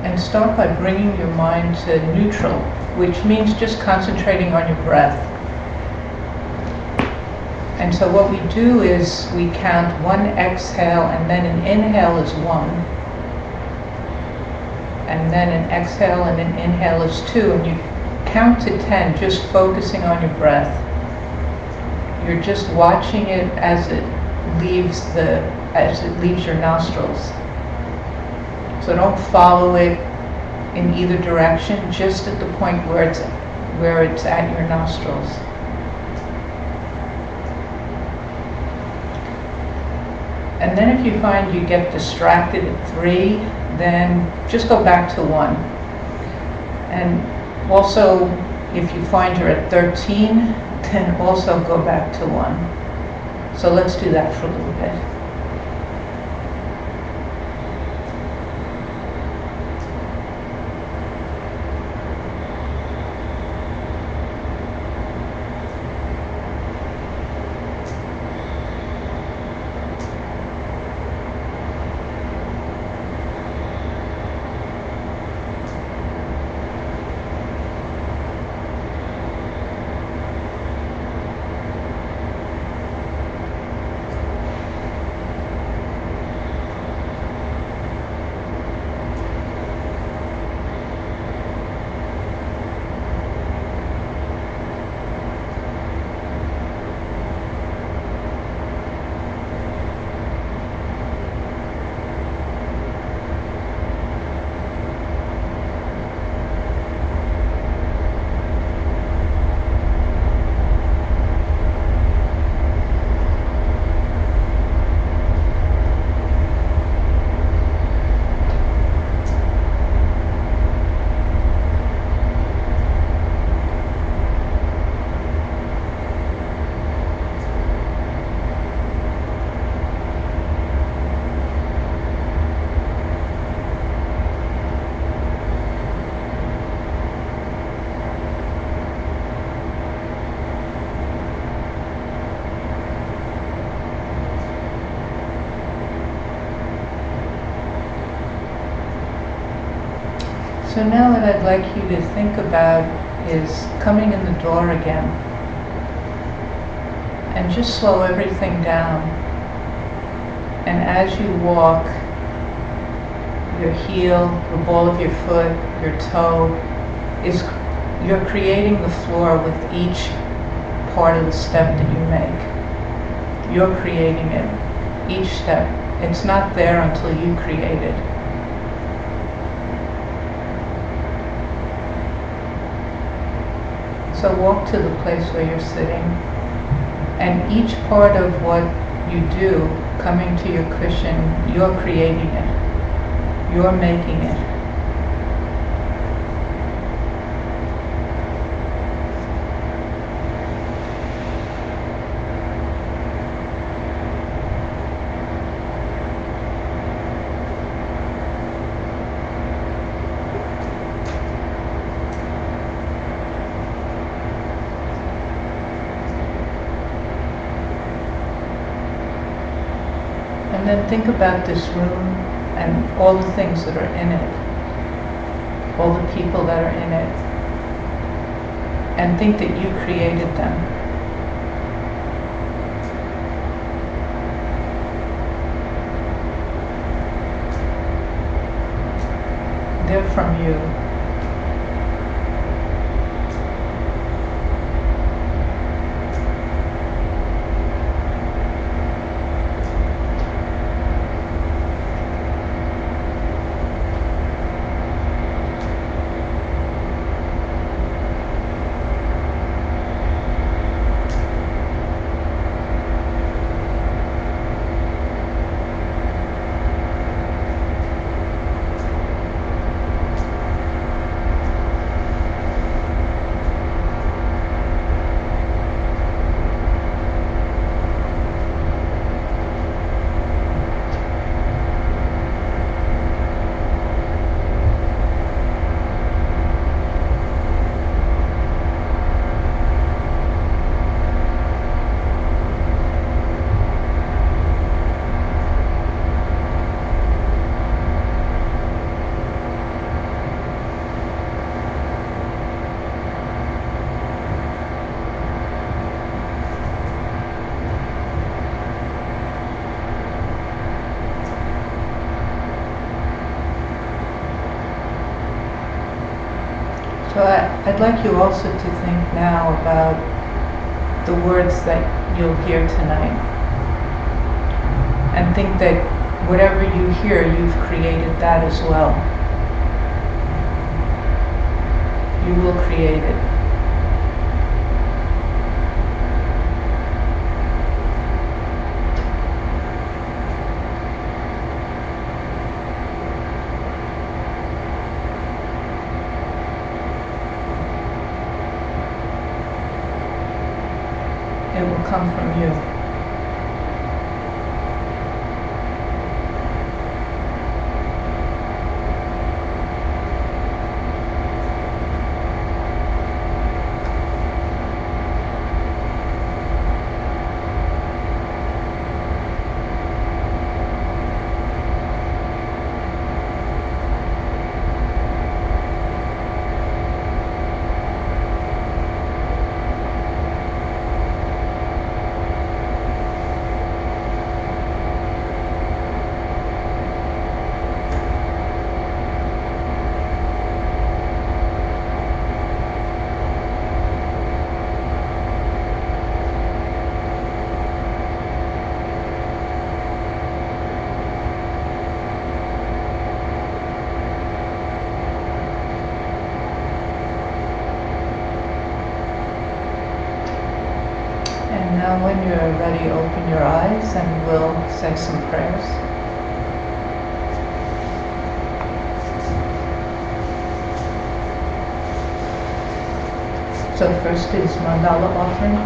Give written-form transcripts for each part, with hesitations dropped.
And start by bringing your mind to neutral, which means just concentrating on your breath. And so what we do is we count one exhale, and then an inhale is 1. And then an exhale and an inhale is 2. And you count to 10, just focusing on your breath. You're just watching it as it leaves your nostrils. So don't follow it in either direction, just at the point where it's at your nostrils. And then if you find you get distracted at 3, then just go back to 1. And also, if you find you're at 13, then also go back to 1. So let's do that for a little bit. So now what I'd like you to think about is coming in the door again. And just slow everything down. And as you walk, your heel, the ball of your foot, your toe, you're creating the floor with each part of the step that you make. You're creating it, each step. It's not there until you create it. So walk to the place where you're sitting, and each part of what you do, coming to your cushion, you're creating it. You're making it. And then think about this room and all the things that are in it, all the people that are in it, and think that you created them. They're from you. So I'd like you also to think now about the words that you'll hear tonight. And think that whatever you hear, you've created that as well. You will create it. It will come from you. Now when you're ready, open your eyes and we'll say some prayers. So first is mandala offering.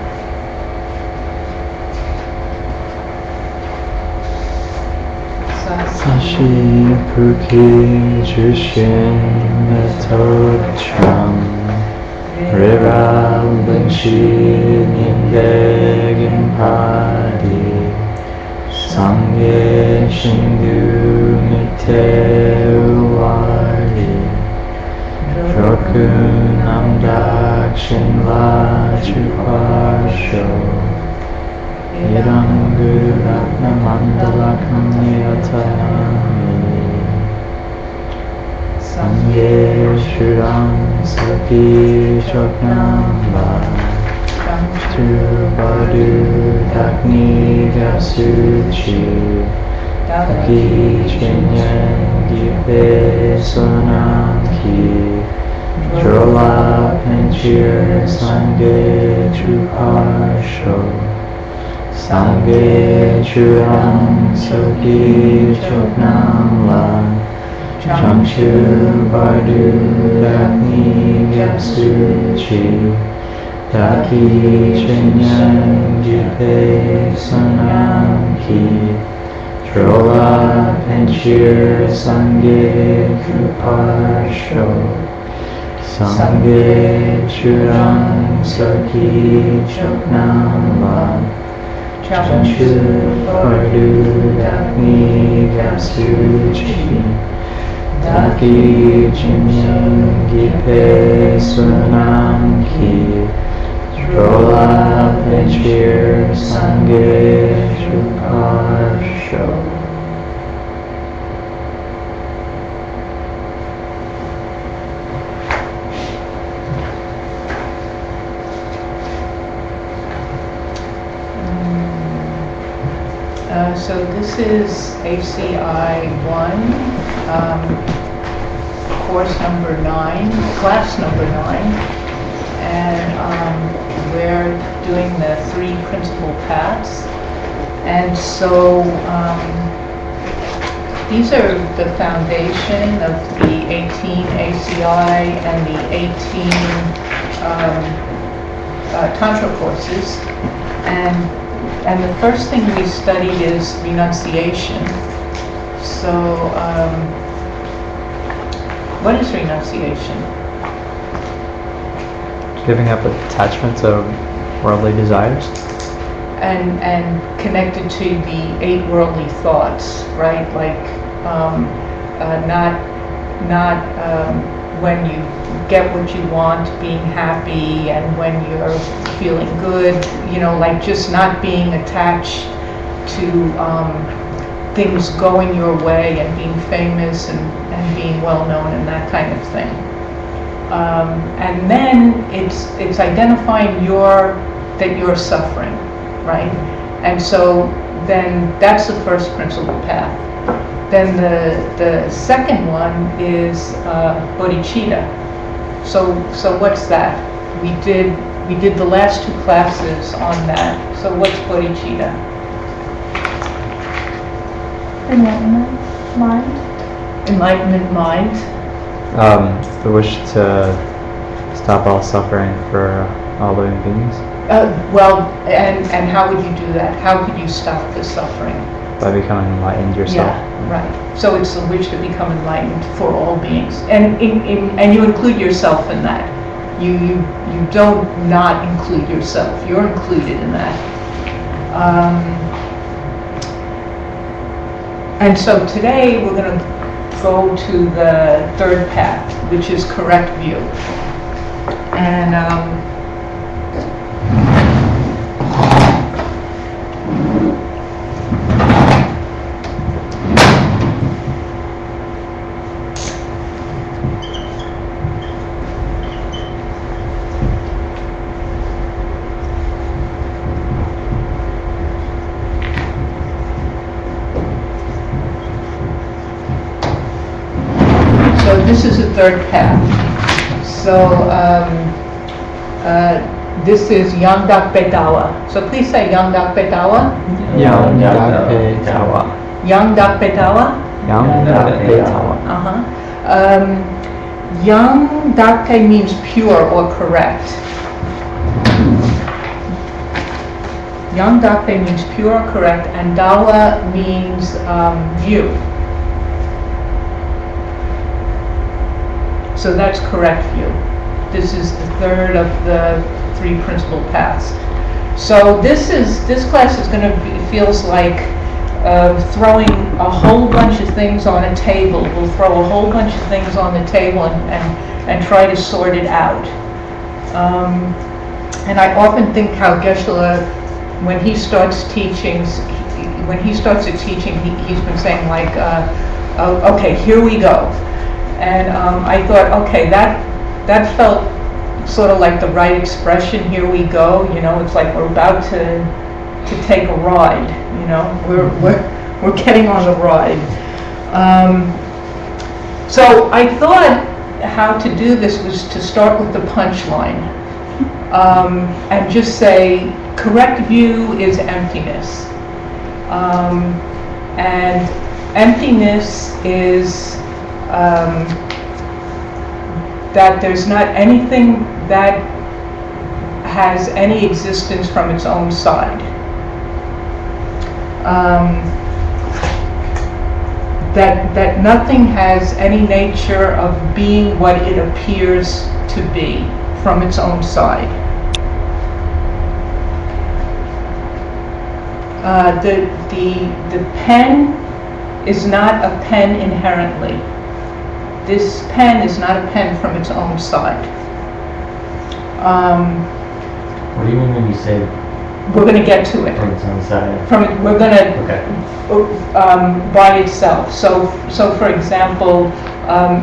Sashi Puki Jushin Metotram Rira Benshi Nindegin Padi Sangye Shindu Mitewari Drokun Amdakshin La Chupasho Irangu Ratna Mandalakam Niyatanami Sangye Shuram Saki Choknamba Chubadu Dakni Gasuchi Daki Chinyan Gipe Sonamki Drola Penchir Sangye Chupasho Sangye Churam Soki Choknam La Chamchu Bardu Dakni Gapsuchi Daki Chinyan Gipe Sonam Ki Drola Penchir Sangye Kupasho Sangye Churam Soki Choknam La Chamchu Bardu Dakni Gapsuchi Daki Chinyan Gipe Sunam Ki Drola Penchir Sangye Chupasho. So this is ACI 1, course number 9, class number 9, and we're doing the 3 principal paths. And so these are the foundation of the 18 ACI and the 18 Tantra courses. And the first thing we study is renunciation. So, what is renunciation? Giving up attachment to worldly desires. And connected to the 8 worldly thoughts, right? Like, not when you get what you want, being happy, and when you're feeling good, like just not being attached to things going your way and being famous and being well known and that kind of thing. And then it's identifying that you're suffering, right? And so then that's the first principal path. Then the second one is bodhicitta. So what's that? We did the last two classes on that. So what's bodhicitta? Enlightenment mind. Enlightenment mind. The wish to stop all suffering for all living beings Well, and how would you do that? How could you stop the suffering? by becoming enlightened yourself. Yeah, right. So it's the wish to become enlightened for all beings, and and you include yourself in that. You don't not include yourself. You're included in that. And so today we're going to go to the third path, which is correct view. And this is the third path. So this is Yang Dakpe Dawa. So please say Yang Dakpe Dawa. Yang Dakpe Tawa. Yang Dakpe Dawa. Yang Dakpe Tawa. Yang Dakpe means pure or correct. Yang Dakpe means pure or correct, and Dawa means view. So that's correct view. This is the third of the three principal paths. So this class is going to feels like throwing a whole bunch of things on a table. We'll throw a whole bunch of things on the table and try to sort it out. And I often think how Geshe-la, when he starts teaching, he's been saying like, okay, here we go. And I thought, okay, that felt sort of like the right expression. Here we go. You know, it's like we're about to take a ride. You know, we're getting on the ride. So I thought how to do this was to start with the punchline and just say correct view is emptiness, and emptiness is that there's not anything that has any existence from its own side. That nothing has any nature of being what it appears to be from its own side. The pen is not a pen inherently. This pen is not a pen from its own side. What do you mean when you say We're going to get to it. from its own side? We're going to Okay. by itself. So for example,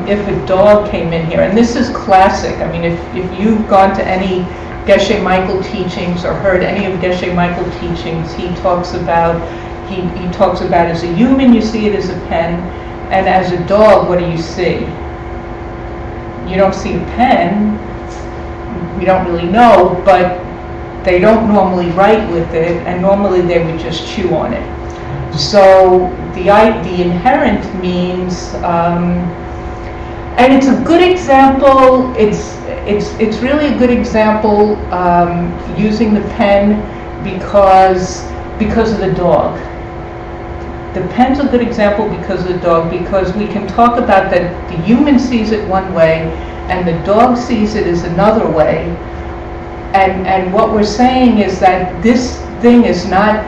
if a dog came in here, and this is classic. I mean, if you've gone to any Geshe Michael teachings or heard any of Geshe Michael teachings, he talks about as a human you see it as a pen, and as a dog, what do you see? You don't see a pen. We don't really know, but they don't normally write with it, and normally they would just chew on it. So the inherent means, and it's a good example. It's really a good example using the pen because of the dog. The pen's a good example because of the dog, because we can talk about that the human sees it one way and the dog sees it as another way. And what we're saying is that this thing is not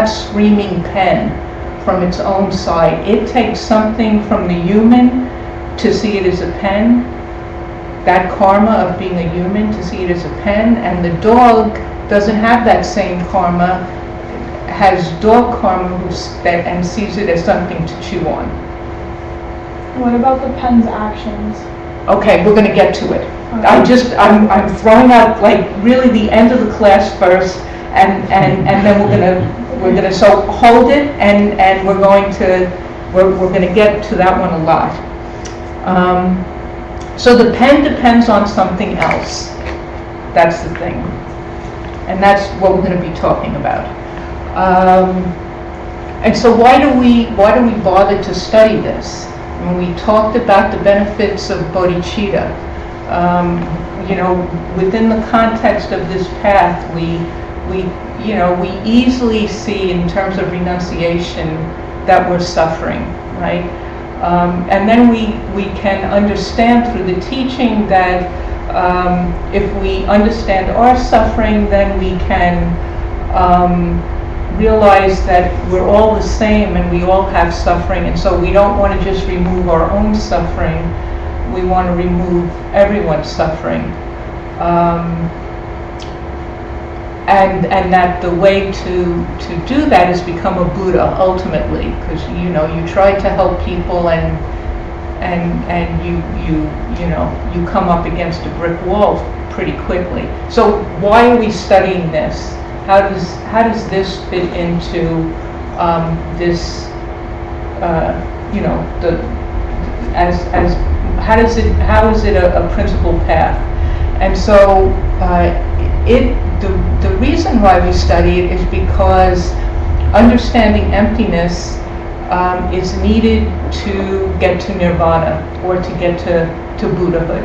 screaming pen from its own side. It takes something from the human to see it as a pen, that karma of being a human to see it as a pen, and the dog doesn't have that same karma, has dog karma and sees it as something to chew on. What about the pen's actions? Okay, we're gonna get to it. I'm throwing out like really the end of the class first, and then we're gonna, so hold it, and we're gonna get to that one a lot. So the pen depends on something else. That's the thing. And that's what we're gonna be talking about. And so why do we bother to study this? When we talked about the benefits of bodhicitta, within the context of this path, we easily see in terms of renunciation that we're suffering, right? And then we can understand through the teaching that if we understand our suffering, then we can realize that we're all the same and we all have suffering, and so we don't want to just remove our own suffering, we want to remove everyone's suffering. And that the way to do that is become a Buddha ultimately, because you try to help people and you come up against a brick wall pretty quickly. So why are we studying this? How does this fit into this? How is it a principal path? And so the reason why we study it is because understanding emptiness is needed to get to nirvana or to get to Buddhahood.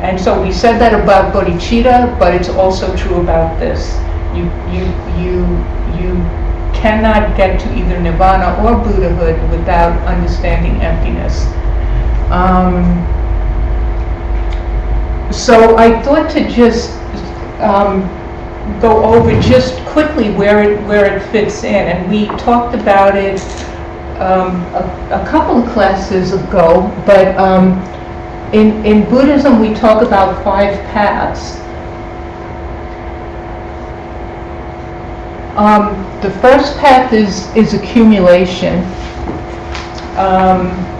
And so we said that about bodhicitta, but it's also true about this. You cannot get to either nirvana or Buddhahood without understanding emptiness. So I thought to just go over just quickly where it fits in, and we talked about it a couple of classes ago, but in Buddhism we talk about 5 paths. The first path is accumulation,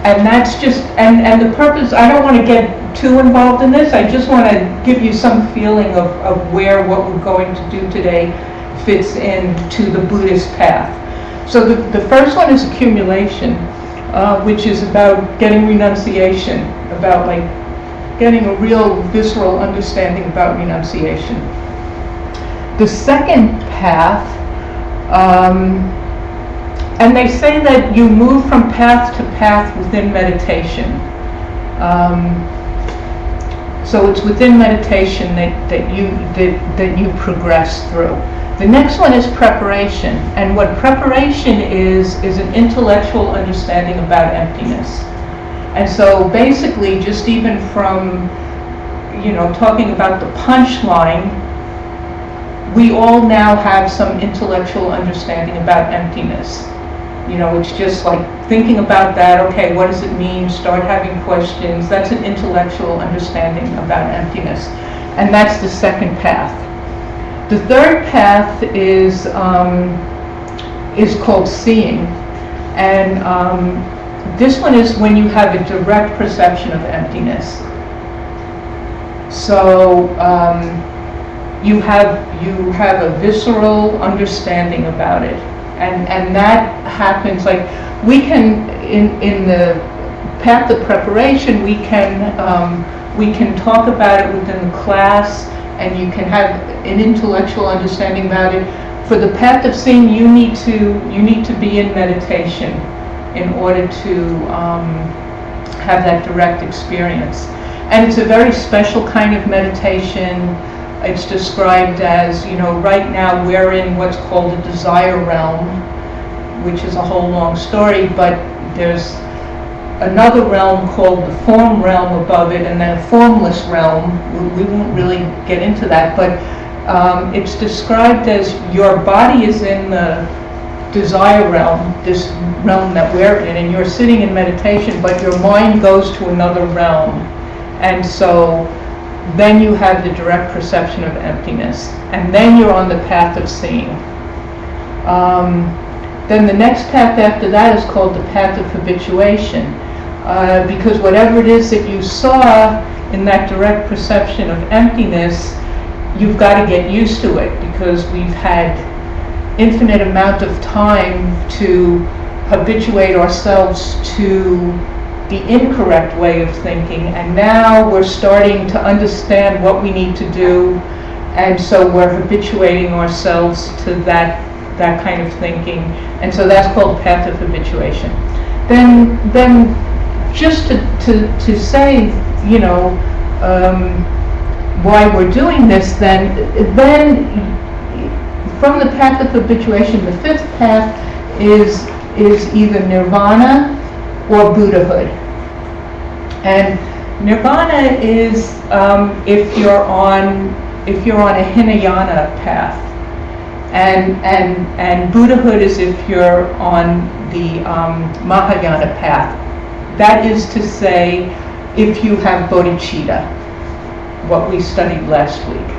and that's just, and the purpose, I don't want to get too involved in this, I just want to give you some feeling of where what we're going to do today fits into the Buddhist path. So the first one is accumulation, which is about getting renunciation, about like getting a real visceral understanding about renunciation. The second path, and they say that you move from path to path within meditation. So it's within meditation that you progress through. The next one is preparation, and what preparation is an intellectual understanding about emptiness. And so basically, just even from talking about the punchline, we all now have some intellectual understanding about emptiness. It's just like thinking about that, okay, what does it mean? Start having questions. That's an intellectual understanding about emptiness. And that's the second path. The third path is called seeing. And this one is when you have a direct perception of emptiness. So you have a visceral understanding about it. And that happens, like, we can, in the path of preparation, we can talk about it within the class, and you can have an intellectual understanding about it. For the path of seeing, you need to be in meditation in order to have that direct experience. And it's a very special kind of meditation. It's described as, right now we're in what's called the desire realm, which is a whole long story, but there's another realm called the form realm above it, and then a formless realm. We won't really get into that, but it's described as your body is in the desire realm, this realm that we're in, and you're sitting in meditation, but your mind goes to another realm. And so then you have the direct perception of emptiness, and then you're on the path of seeing. Then the next path after that is called the path of habituation. because whatever it is that you saw in that direct perception of emptiness, you've got to get used to it, because we've had infinite amount of time to habituate ourselves to the incorrect way of thinking, and now we're starting to understand what we need to do, and so we're habituating ourselves to that kind of thinking, and so that's called path of habituation. Then just to say, you know, why we're doing this, then from the path of habituation, the fifth path is either nirvana or Buddhahood. And nirvana is if you're on a Hinayana path, and Buddhahood is if you're on the Mahayana path. That is to say, if you have bodhicitta, what we studied last week.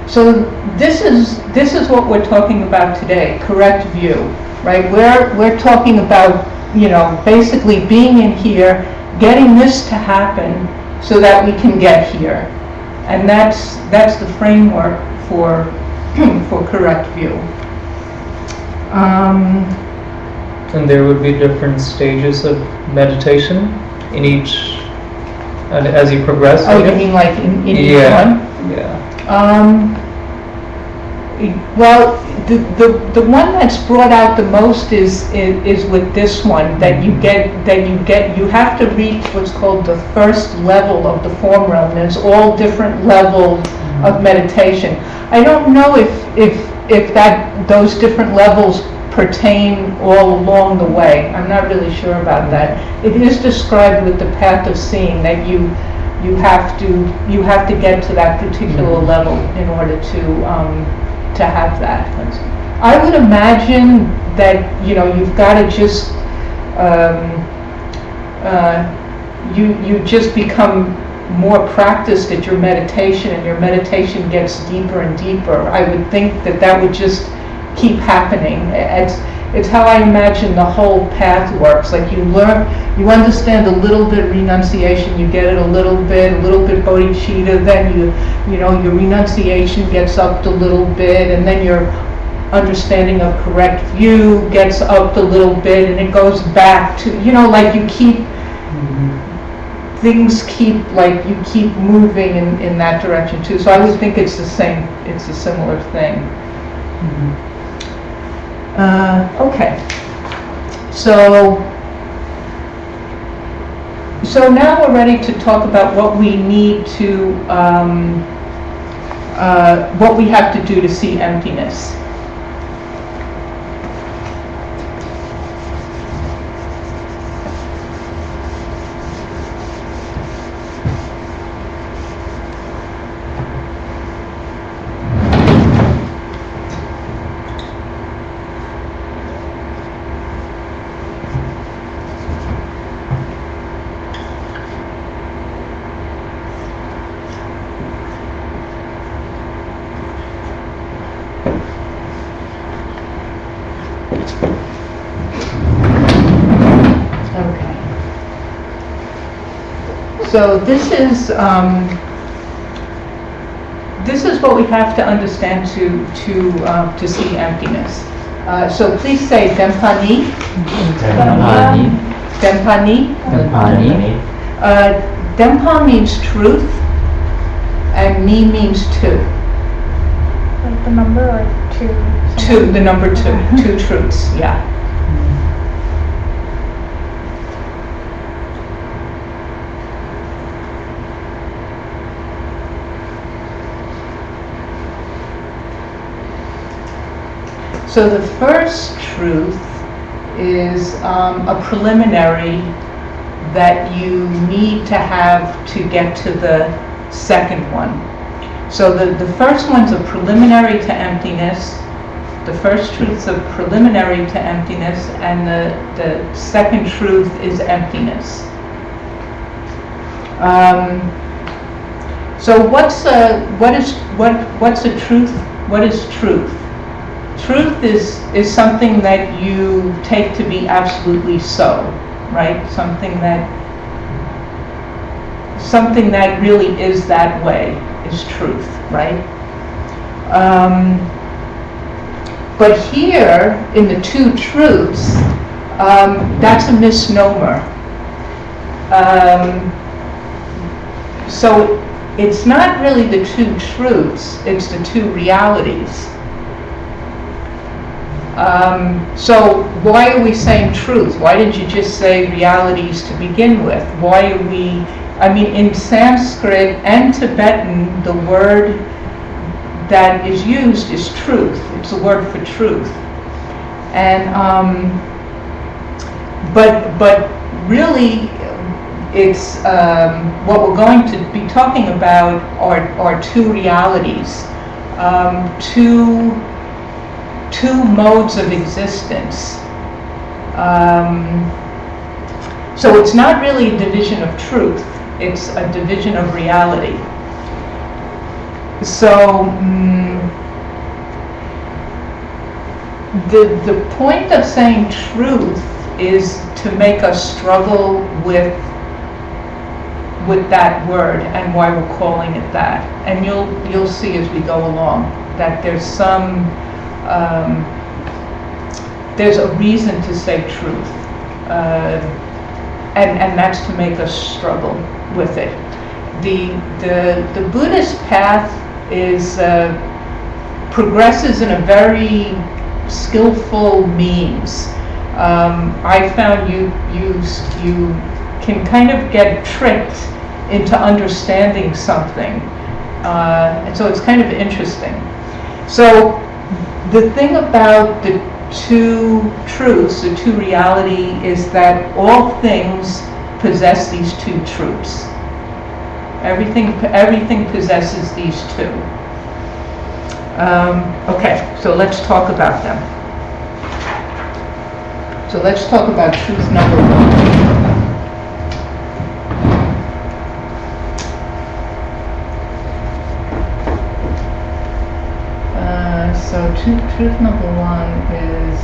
So this is what we're talking about today, correct view, right? We're talking about, you know, basically being in here, getting this to happen so that we can get here. And that's the framework for correct view. And there would be different stages of meditation in each, as you progress? Oh, you mean like in each one? Yeah. Well, the one that's brought out the most is with this one, that you have to reach what's called the first level of the form realm. There's all different levels of meditation. I don't know if those different levels pertain all along the way. I'm not really sure about that. It is described with the path of seeing that you have to get to that particular level in order to have that. I would imagine that, you know, you've got to just you just become more practiced at your meditation, and your meditation gets deeper and deeper. I would think that would just keep happening. It's how I imagine the whole path works. Like you learn, you understand a little bit renunciation, you get it a little bit bodhicitta, then you know your renunciation gets upped a little bit, and then your understanding of correct view gets upped a little bit, and it goes back to, you know, like you keep things keep moving in that direction too. So I would think it's the same. It's a similar thing. Okay. So now we're ready to talk about what we need to, what we have to do to see emptiness. So this is what we have to understand to see emptiness. So please say Dempani. Dempani. Dempani. Dempani. Dempa means truth, and ni means two. Like the number or two? Two, the number two. Two truths, yeah. So the first truth is a preliminary that you need to have to get to the second one. So the first one's a preliminary to emptiness. The first truth's a preliminary to emptiness, and the second truth is emptiness. So what's a truth? What is truth? Truth is something that you take to be absolutely so, right? Something that something that really is that way is truth, right? But here, in the two truths, that's a misnomer. So it's not really the two truths, it's the two realities. So why are we saying truth? Why did you just say realities to begin with? Why are we, I mean, in Sanskrit and Tibetan, the word that is used is truth. It's a word for truth. And, but really, it's, what we're going to be talking about are two realities, two modes of existence. So it's not really a division of truth, it's a division of reality. So the point of saying truth is to make us struggle with that word and why we're calling it that. And you'll see as we go along that there's some there's a reason to say truth, and that's to make us struggle with it. The Buddhist path is progresses in a very skillful means. I found you can kind of get tricked into understanding something, and so it's kind of interesting. So the thing about the two truths, the two reality, is that all things possess these two truths. Everything possesses these two. Okay, so let's talk about them. So let's talk about truth number one. So truth number one is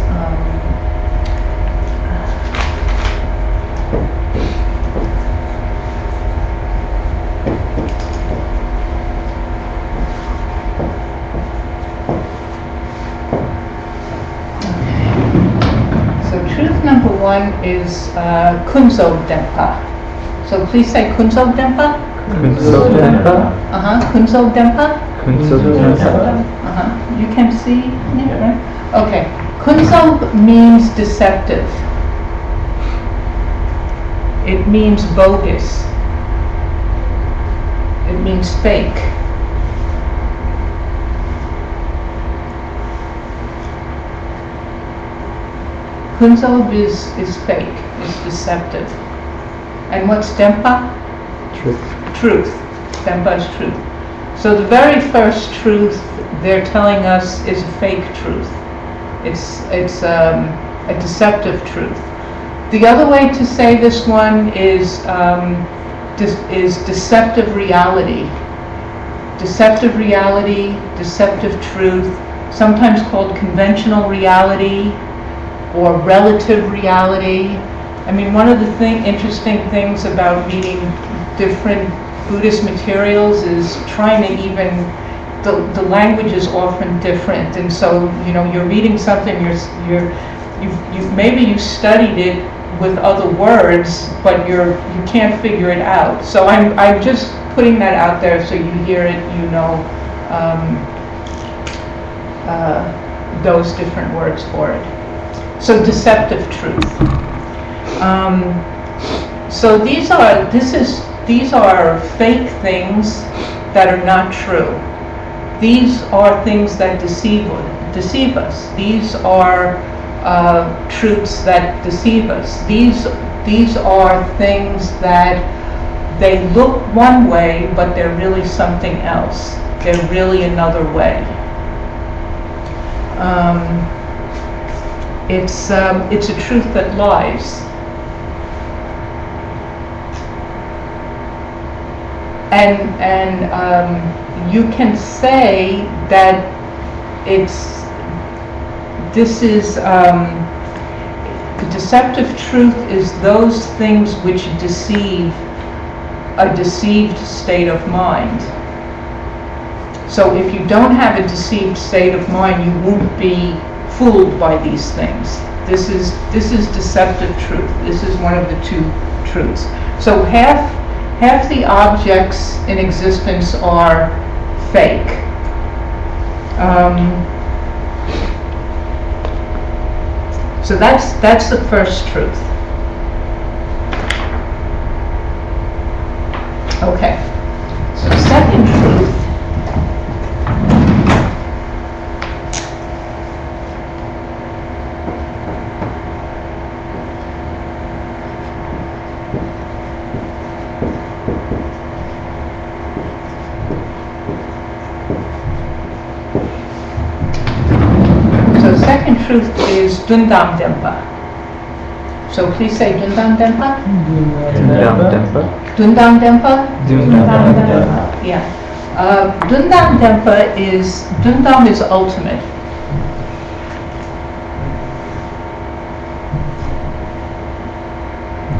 truth number one is Kunzo Denpa. So please say Kunzo Denpa. Kunzo Denpa. Kunzo Denpa. Kunzo Denpa. You can see it, right? Okay. Kunzo means deceptive. It means bogus. It means fake. Kunzo is fake, is deceptive. And what's Denpa? Truth. Denpa is truth. So the very first truth they're telling us is a fake truth. It's a deceptive truth. The other way to say this one is deceptive reality. Deceptive reality, deceptive truth, sometimes called conventional reality or relative reality. I mean, one of the interesting things about reading different Buddhist materials is trying to even, the language is often different, and so you're reading something, you've maybe you studied it with other words, but you can't figure it out. So I'm just putting that out there so you hear it, those different words for it. So deceptive truth. So these are fake things that are not true. These are things that deceive us. These are truths that deceive us. These are things that they look one way, but they're really something else. They're really another way. It's a truth that lies. And you can say that the deceptive truth is those things which deceive a deceived state of mind. So if you don't have a deceived state of mind, you won't be fooled by these things. This is deceptive truth. This is one of the two truths. So half the objects in existence are fake. So that's the first truth. Okay. So second truth. Second truth is Dundam Dempa. So please say Dundam Dempa. Dundam Dempa. Dundam Dempa? Dundam Dempa. Yeah. Dundam Dempa is, Dundam is ultimate.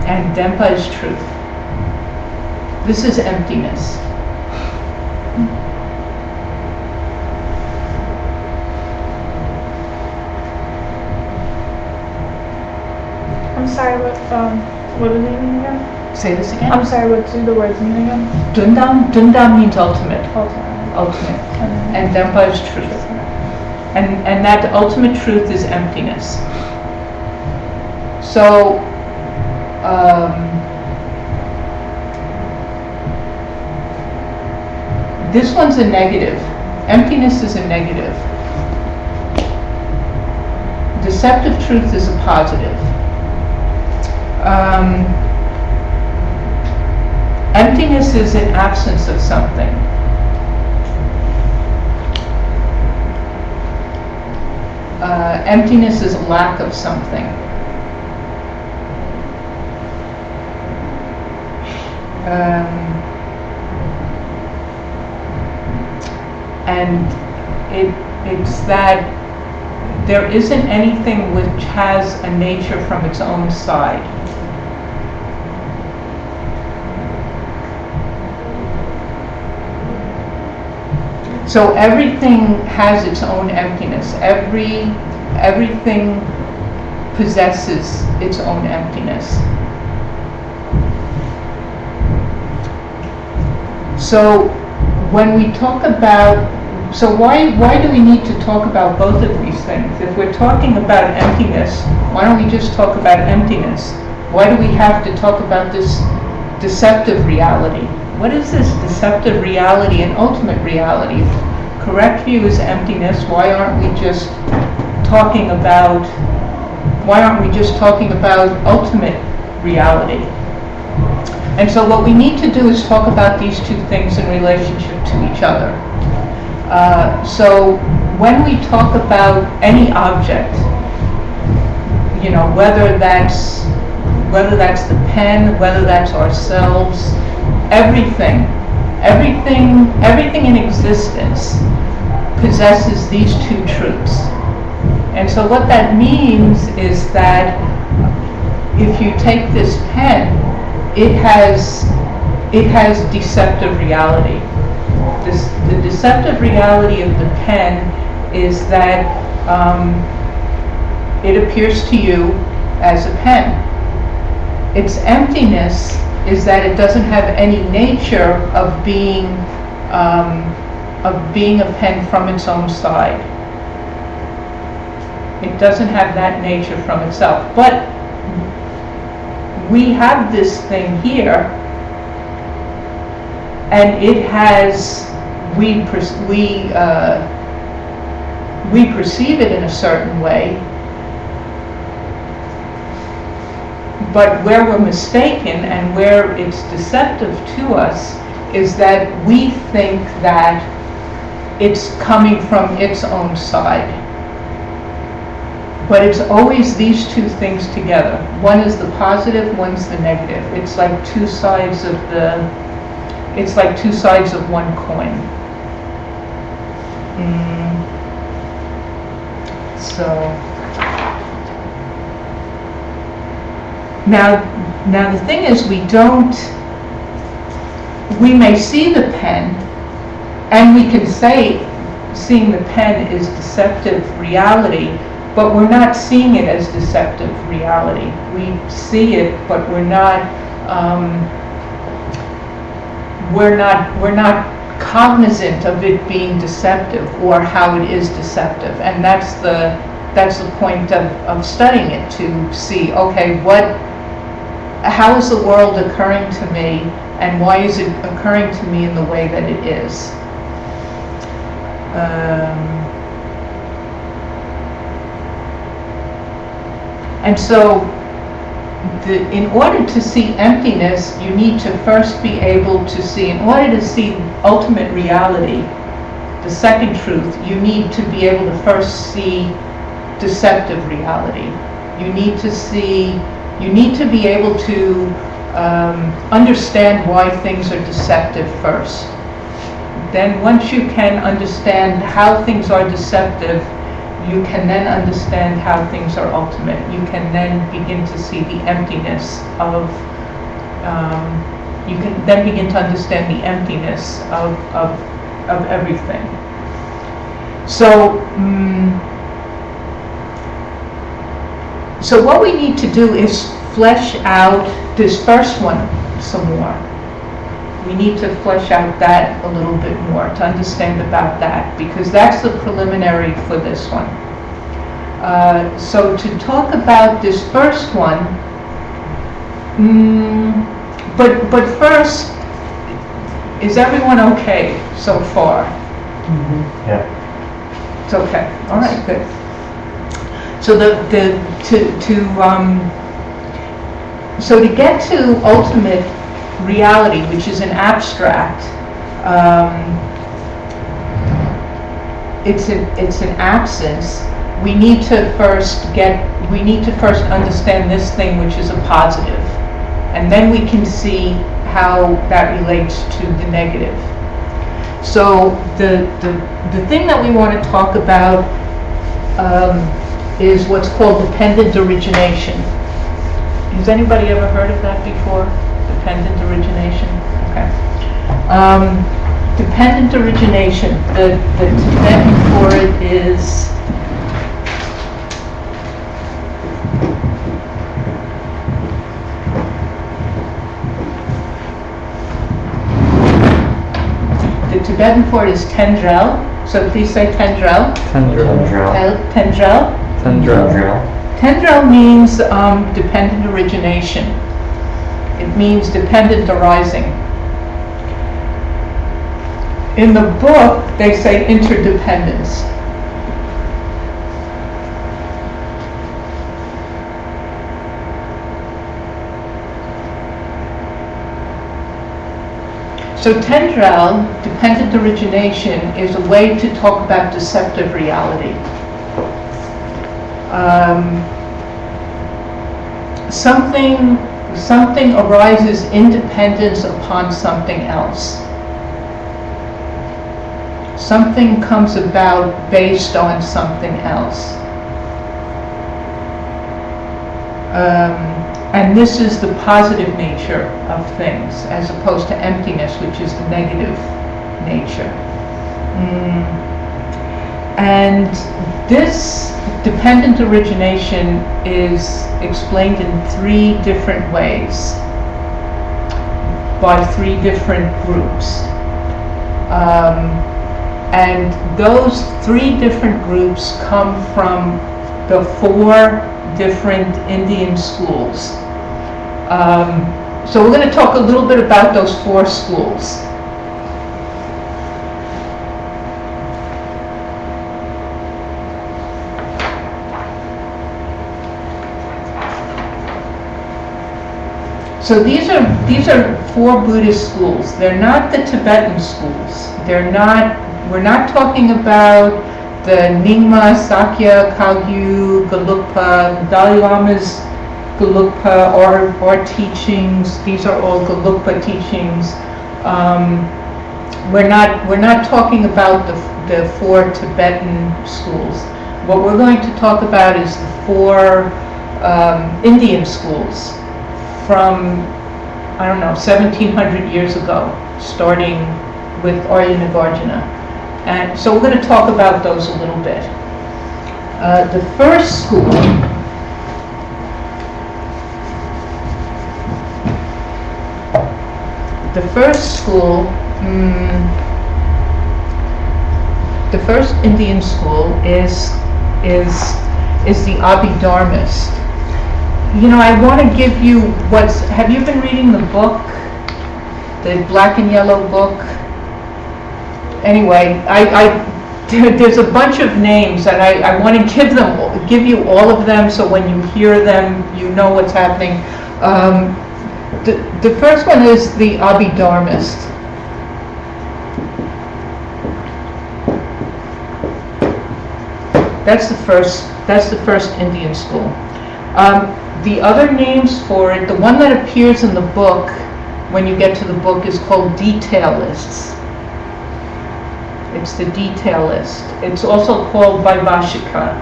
And Dempa is truth. This is emptiness. I'm sorry, what does it mean again? Say this again. I'm sorry, what do the words mean again? Dundam means ultimate. Ultimate. Ultimate. And Dempa is truth. And that ultimate truth is emptiness. So, this one's a negative. Emptiness is a negative. Deceptive truth is a positive. Emptiness is an absence of something. Emptiness is a lack of something. And it's that there isn't anything which has a nature from its own side. So everything has its own emptiness. Everything possesses its own emptiness. So when we talk about, so why do we need to talk about both of these things? If we're talking about emptiness, why don't we just talk about emptiness? Why do we have to talk about this deceptive reality? What is this deceptive reality and ultimate reality? If correct view is emptiness, why aren't we just talking about ultimate reality? And so what we need to do is talk about these two things in relationship to each other. So when we talk about any object, you know, whether that's the pen, whether that's ourselves, everything in existence possesses these two truths. And so what that means is that if you take this pen, it has deceptive reality. The deceptive reality of the pen is that it appears to you as a pen. Its emptiness is that it doesn't have any nature of being a pen from its own side. It doesn't have that nature from itself. But we have this thing here, and it has, we perceive it in a certain way, but where we're mistaken and where it's deceptive to us is that we think that it's coming from its own side. But it's always these two things together. One is the positive, one's the negative. It's like two sides of one coin. So now the thing is, we don't we may see the pen, and we can say seeing the pen is deceptive reality, but we're not seeing it as deceptive reality. We see it, but we're not cognizant of it being deceptive or how it is deceptive. And that's the point of studying it, to see, okay, how is the world occurring to me, and why is it occurring to me in the way that it is? And so, in order to see emptiness, you need to first be able to see, in order to see ultimate reality, the second truth, you need to be able to first see deceptive reality. You need to be able to understand why things are deceptive first. Then once you can understand how things are deceptive, you can then understand how things are ultimate. You can then begin to see the emptiness of, you can then begin to understand the emptiness of everything. So, so what we need to do is flesh out this first one some more. We need to flesh out that a little bit more to understand about that, because that's the preliminary for this one. So to talk about this first one, but first, is everyone okay so far? Yeah. It's okay. All right, good. So so to get to ultimate reality, which is an abstract, it's an absence. We need to first understand this thing, which is a positive, and then we can see how that relates to the negative. So the thing that we want to talk about is what's called dependent origination. Has anybody ever heard of that before? Dependent origination? Okay. Dependent origination, the Tibetan for it is Tendrel. So please say Tendrel. Tendril. Tendrel. Tendril. Tendrel means dependent origination. It means dependent arising. In the book, they say interdependence. So Tendrel, dependent origination, is a way to talk about deceptive reality. Something arises in dependence upon something else. Something comes about based on something else. And this is the positive nature of things, as opposed to emptiness, which is the negative nature. And this dependent origination is explained in 3 different ways by 3 different groups. And those 3 different groups come from the 4 different Indian schools. So we're going to talk a little bit about those 4 schools. So these are 4 Buddhist schools. They're not the Tibetan schools. We're not talking about the Nyingma, Sakya, Kagyu, Gelugpa, Dalai Lama's Gelugpa or teachings. These are all Gelugpa teachings. We're not talking about the 4 Tibetan schools. What we're going to talk about is the 4 Indian schools from I don't know, 1700 years ago, starting with Arya Nagarjuna. And so we're going to talk about those a little bit. The first school the first Indian school is the Abhidharmist. You know, I want to give you have you been reading the book, the black and yellow book? Anyway, there's a bunch of names, and I want to give you all of them, so when you hear them, you know what's happening. The first one is the Abhidharmist. That's the first Indian school. The other names for it, the one that appears in the book, when you get to the book, is called Detailists. It's the Detailist. It's also called Vaibhashika.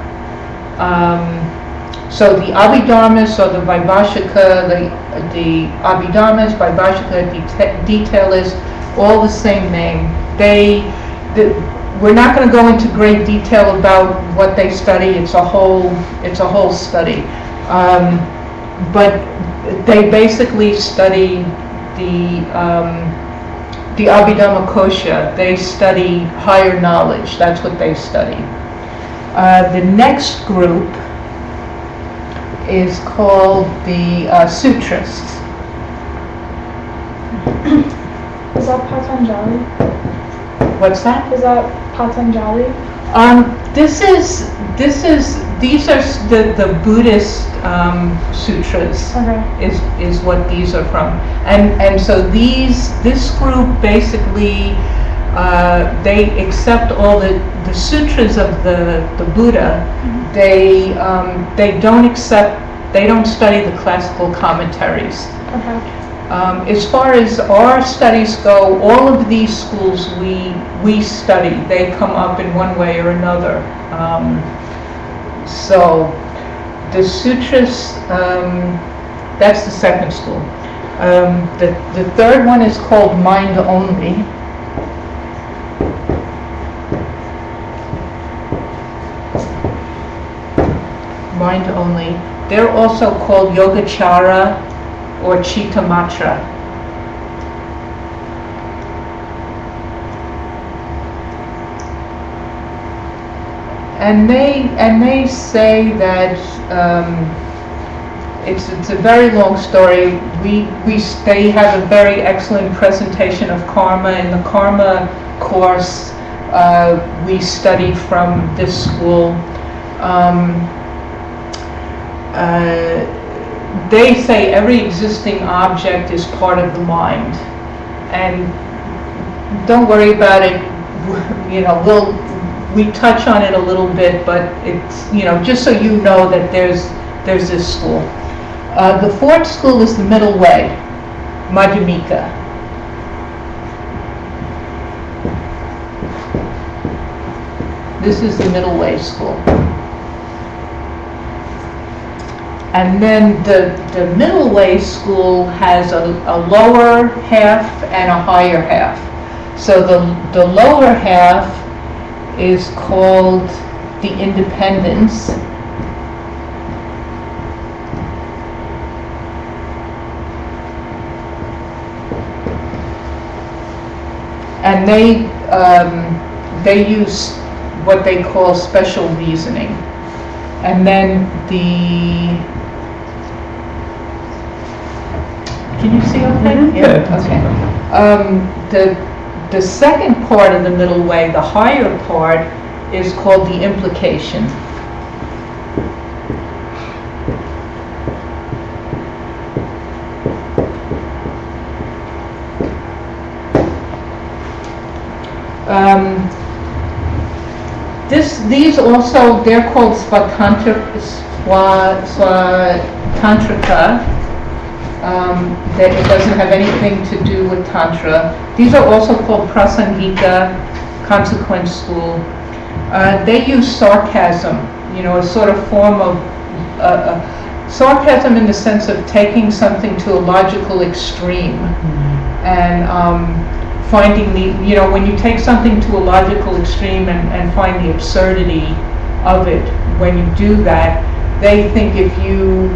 So the Abhidharmist or the Vaibhashika, the Abhidharmist, Vaibhashika, Detailist, all the same name. We're not going to go into great detail about what they study. It's a whole study. But they basically study the Abhidhamma Kosha. They study higher knowledge. That's what they study. The next group is called the Sutrists. Is that Patanjali? What's that? Is that Patanjali? These are the Buddhist sutras. Okay. Is what these are from, and so this group basically they accept all the sutras of the Buddha. Mm-hmm. They don't study the classical commentaries. Okay. As far as our studies go, all of these schools we study. They come up in one way or another. So the sutras, that's the second school. The third one is called Mind Only. Mind Only. They're also called Yogacara or Chittamatra. And they say that it's a very long story. They have a very excellent presentation of karma. In the karma course, we study from this school. They say every existing object is part of the mind, and don't worry about it. You know, we touch on it a little bit, but it's, you know, just so you know that there's this school. The fourth school is the middle way, Madhyamika. This is the middle way school. And then the middle way school has a lower half and a higher half. So the lower half is called the Independence. And they use what they call special reasoning. And then can you see okay? Mm-hmm. Yeah, okay. The second part of the middle way, the higher part, is called the Implication. These also, they're called Svatantrika. That it doesn't have anything to do with Tantra. These are also called Prasangika, consequence school. They use sarcasm, you know, a sort of form of sarcasm in the sense of taking something to a logical extreme and finding when you take something to a logical extreme and find the absurdity of it, when you do that, they think if you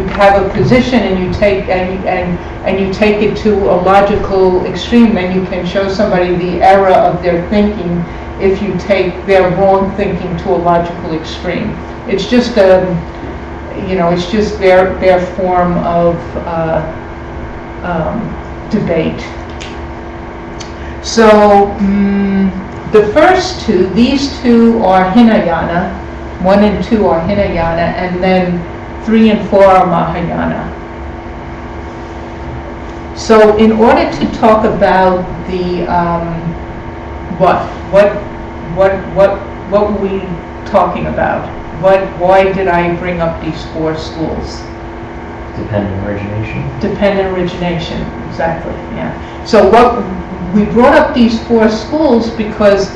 have a position and you take it to a logical extreme, then you can show somebody the error of their thinking if you take their wrong thinking to a logical extreme. It's just it's just their form of debate. So the first two, these two are Hinayana, 1 and 2 are Hinayana, and then 3 and 4 are Mahayana. So in order to talk about the what were we talking about? Why did I bring up these 4 schools? Dependent origination. Dependent origination, exactly, yeah. So we brought up these 4 schools because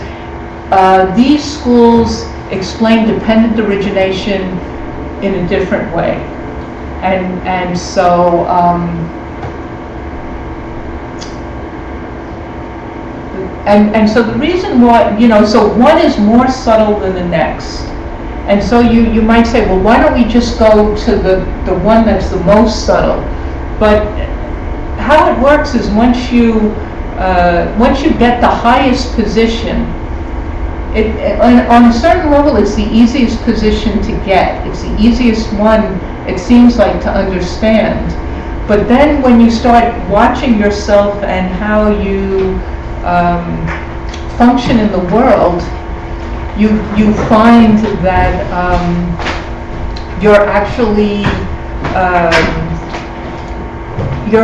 these schools explain dependent origination in a different way. And so so the reason why, so one is more subtle than the next. And so you might say, well, why don't we just go to the one that's the most subtle? But how it works is once you get the highest position, on a certain level, it's the easiest position to get. It's the easiest one, it seems like, to understand. But then when you start watching yourself and how you function in the world, you find that you're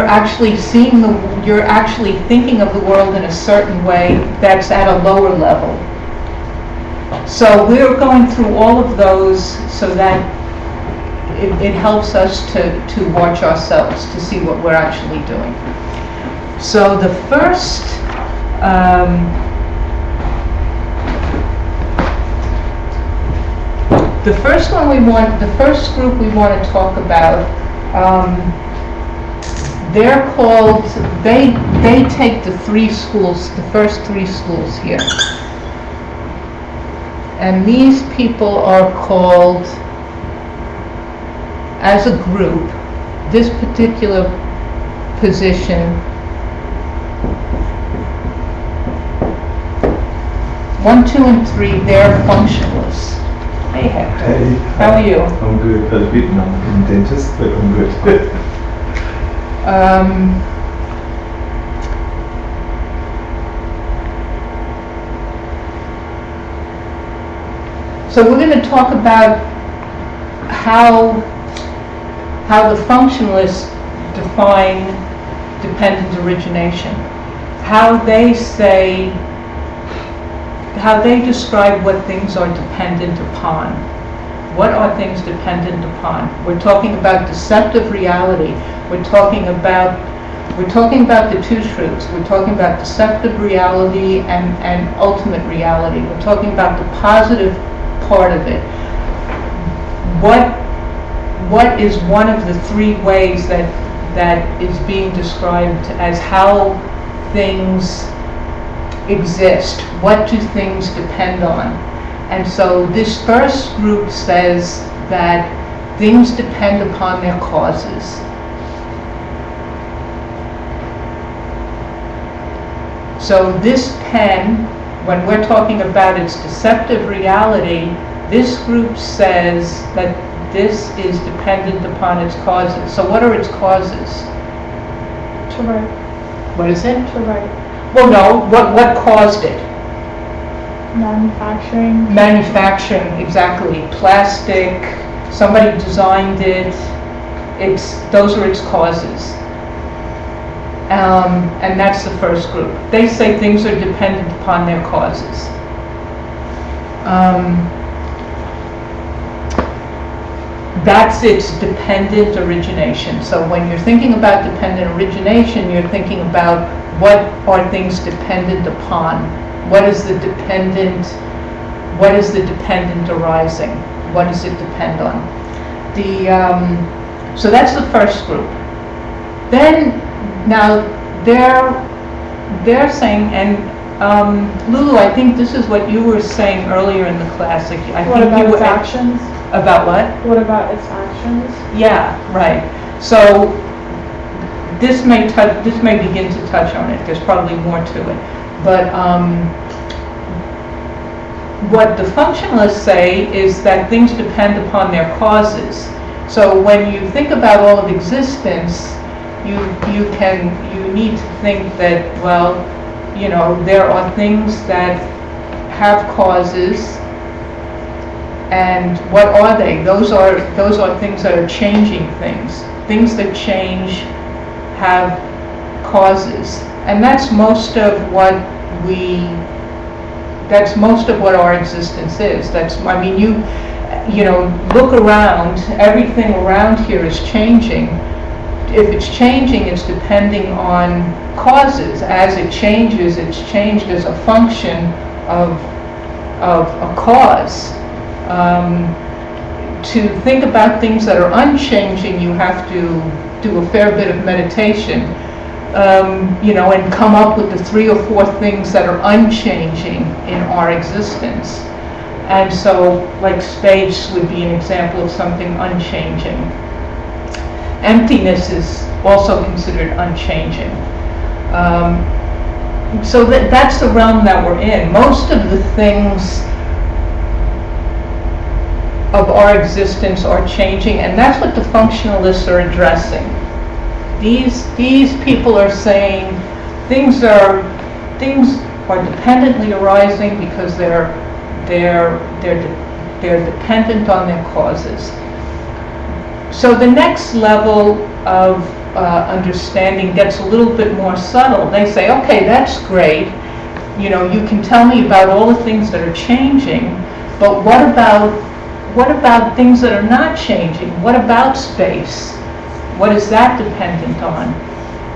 actually thinking of the world in a certain way that's at a lower level. So we're going through all of those so that it helps us to watch ourselves, to see what we're actually doing. So the first group we want to talk about, they're called, they take the 3 schools, the first 3 schools here. And these people are called, as a group, this particular position, 1, 2, and 3, they're functionalists. Hey Hector, Hey. How are you? I'm good. A bit non-dentist, but I'm good. So we're going to talk about how the functionalists define dependent origination, how they describe what things are dependent upon. What are things dependent upon? We're talking about deceptive reality. We're talking about the 2 truths. We're talking about deceptive reality and ultimate reality. We're talking about the positive part of it. What is one of the 3 ways that is being described as how things exist? What do things depend on? And so this first group says that things depend upon their causes. So this pen, when we're talking about its deceptive reality, this group says that this is dependent upon its causes. So what are its causes? To write. What is it? To write. Well, no, what caused it? Manufacturing. Manufacturing, exactly. Plastic, somebody designed it. Those are its causes. And that's the first group. They say things are dependent upon their causes. That's its dependent origination. So when you're thinking about dependent origination, you're thinking about what are things dependent upon? What is the dependent arising? What does it depend on? So that's the first group. Then, now, they're saying, and Lulu, I think this is what you were saying earlier in the class. Like, I What think about you its were actions? about what? What about its actions? Yeah, right. So this may begin to touch on it. There's probably more to it, but what the functionalists say is that things depend upon their causes. So when you think about all of existence, you need to think that, well, you know, there are things that have causes, and what are they? Those are things that are changing things. Things that change have causes, and that's most of what our existence is. I mean, you know, look around, everything around here is changing. If it's changing, it's depending on causes. As it changes, it's changed as a function of a cause. To think about things that are unchanging, you have to do a fair bit of meditation, you know, and come up with the 3 or 4 things that are unchanging in our existence. And so, like, space would be an example of something unchanging. Emptiness is also considered unchanging. So that's the realm that we're in. Most of the things of our existence are changing, and that's what the functionalists are addressing. These people are saying things are dependently arising because they're dependent on their causes. So the next level of understanding gets a little bit more subtle. They say, okay, that's great. You know, you can tell me about all the things that are changing, but what about things that are not changing? What about space? What is that dependent on?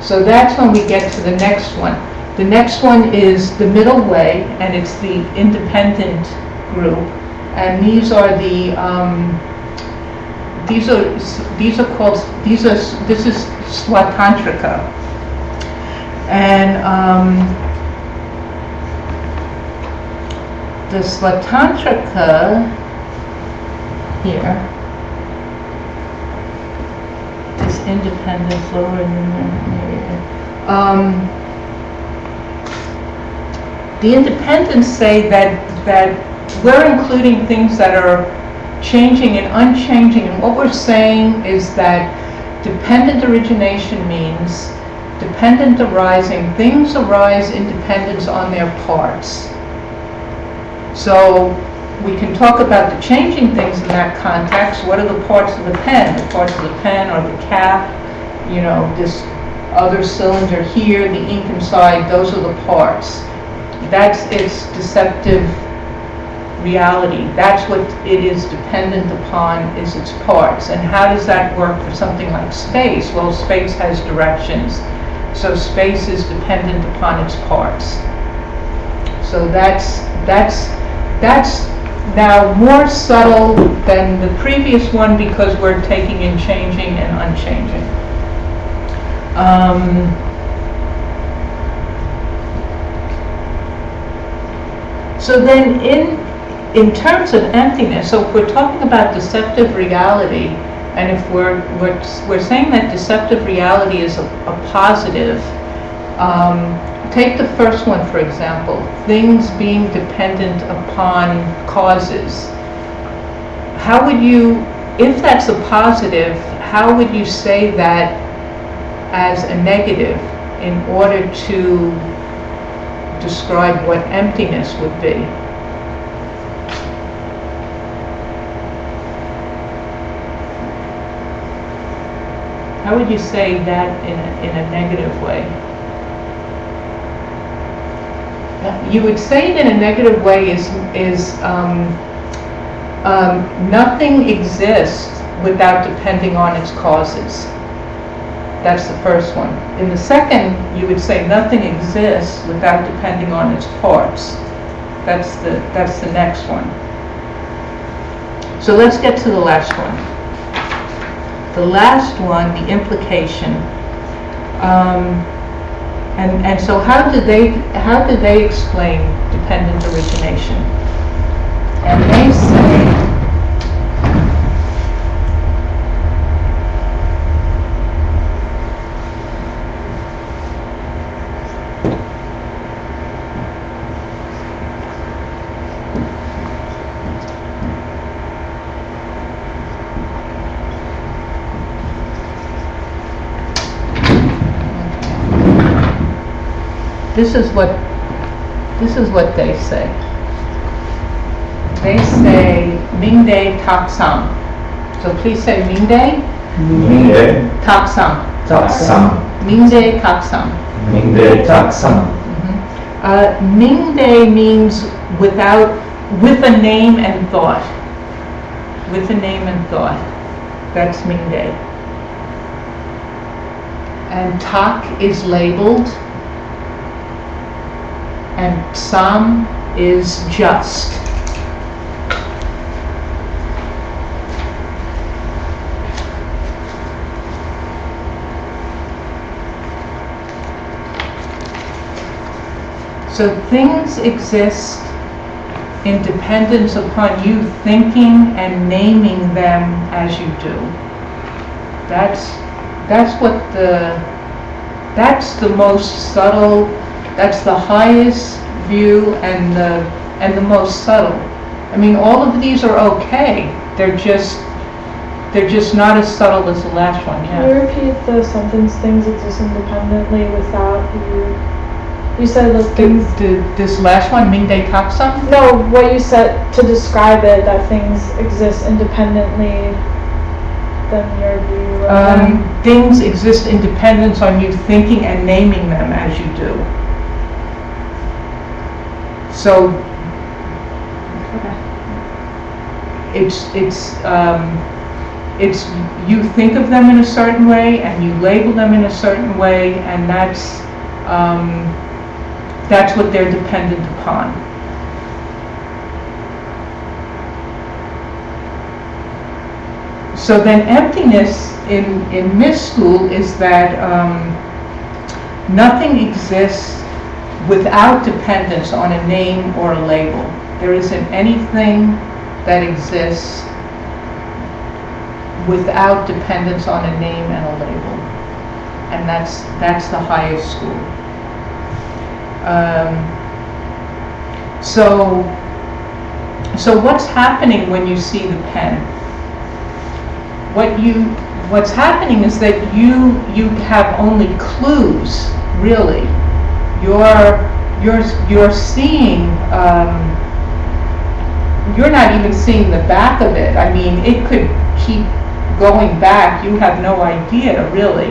So that's when we get to the next one. The next one is the middle way, and it's the independent group. And these are this is Swatantrika. And the Swatantrika here, this independence lower the independents say that we're including things that are changing and unchanging, and what we're saying is that dependent origination means dependent arising. Things arise in dependence on their parts. So we can talk about the changing things in that context. What are the parts of the pen? The parts of the pen are the cap, you know, this other cylinder here, the ink inside, those are the parts. That's its deceptive reality. That's what it is dependent upon, is its parts. And how does that work for something like space? Well, space has directions. So space is dependent upon its parts. So that's now more subtle than the previous one because we're taking in changing and unchanging. So then in terms of emptiness, so if we're talking about deceptive reality, and if we're saying that deceptive reality is a positive, take the first one, for example, things being dependent upon causes. How would you, if that's a positive, how would you say that as a negative in order to describe what emptiness would be? How would you say that in a negative way? You would say it in a negative way is nothing exists without depending on its causes. That's the first one. In the second, you would say nothing exists without depending on its parts. That's the next one. So let's get to the last one. the last one, the implication. And so how do they explain dependent origination? And they say, this is what they say. They say Mingde Taksam. So please say Mingde Mingde Taksam. Taksam. Mingde Taksam. Mingde Taksam. Mingde means with a name and thought. With a name and thought. That's Mingde. And Tak is labeled. And Sam is just. So things exist in dependence upon you thinking and naming them as you do. That's the most subtle. That's the highest view and the most subtle. I mean, all of these are okay. They're just not as subtle as the last one. Can you repeat the sentence? Things exist independently without you. You said those things. This last one, Mingde Taksam? No, what you said to describe it, that things exist independently than your view of them. Things exist in dependence on you thinking and naming them as you do. So it's you think of them in a certain way and you label them in a certain way, and that's what they're dependent upon. So then emptiness in Miss School is that nothing exists without dependence on a name or a label. There isn't anything that exists without dependence on a name and a label. And that's the highest school. So what's happening when you see the pen? What's happening is that you have only clues, really. You're seeing. You're not even seeing the back of it. I mean, it could keep going back. You have no idea, really.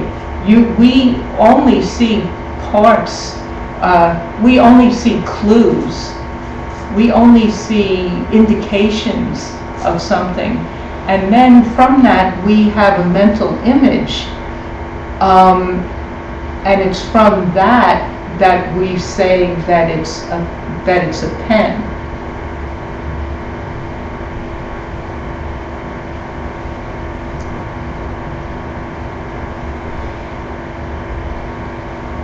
We only see parts. We only see clues. We only see indications of something. And then from that, we have a mental image. And it's from that we say that it's a pen.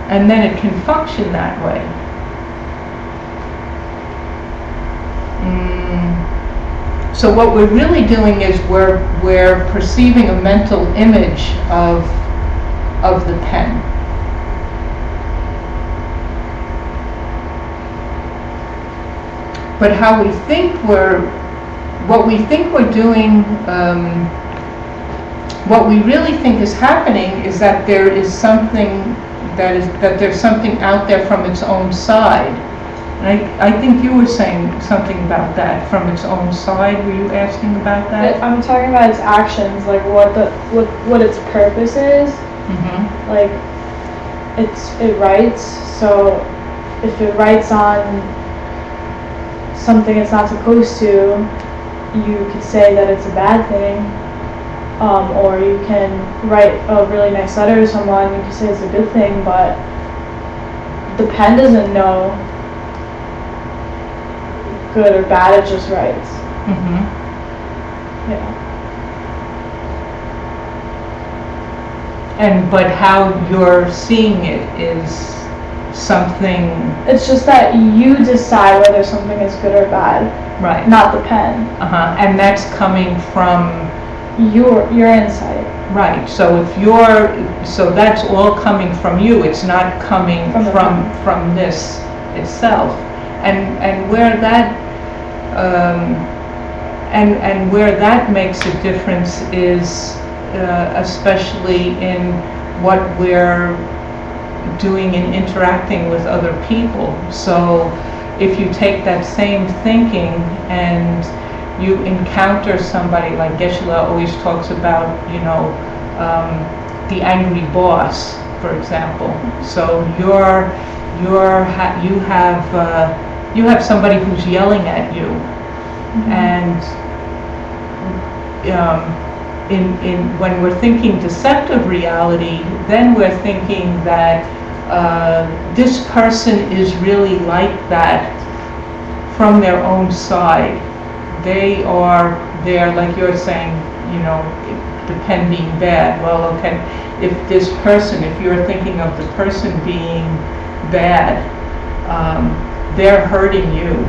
And then it can function that way. So what we're really doing is we're perceiving a mental image of the pen. But what we think we're doing, what we really think is happening is that there is something that there's something out there from its own side. And I think you were saying something about that, from its own side. Were you asking about that? I'm talking about its actions, like what its purpose is. Mm-hmm. Like it writes. So if it writes on something it's not supposed to, you could say that it's a bad thing. Or you can write a really nice letter to someone, you can say it's a good thing, but the pen doesn't know good or bad, it just writes. Mm-hmm. Yeah. but how you're seeing it is something, It's just that you decide whether something is good or bad, right. not the pen. And that's coming from, Your insight. right, so so that's all coming from you, it's not coming From the from this itself. And where that, and where that makes a difference is especially in what we're doing in interacting with other people. So if you take that same thinking and you encounter somebody, like Geshe-la always talks about, the angry boss, for example. So you have somebody who's yelling at you, and when we're thinking deceptive reality, then we're thinking that this person is really like that from their own side. They're like you're saying, the pen being bad. Well, okay, if you're thinking of the person being bad, they're hurting you.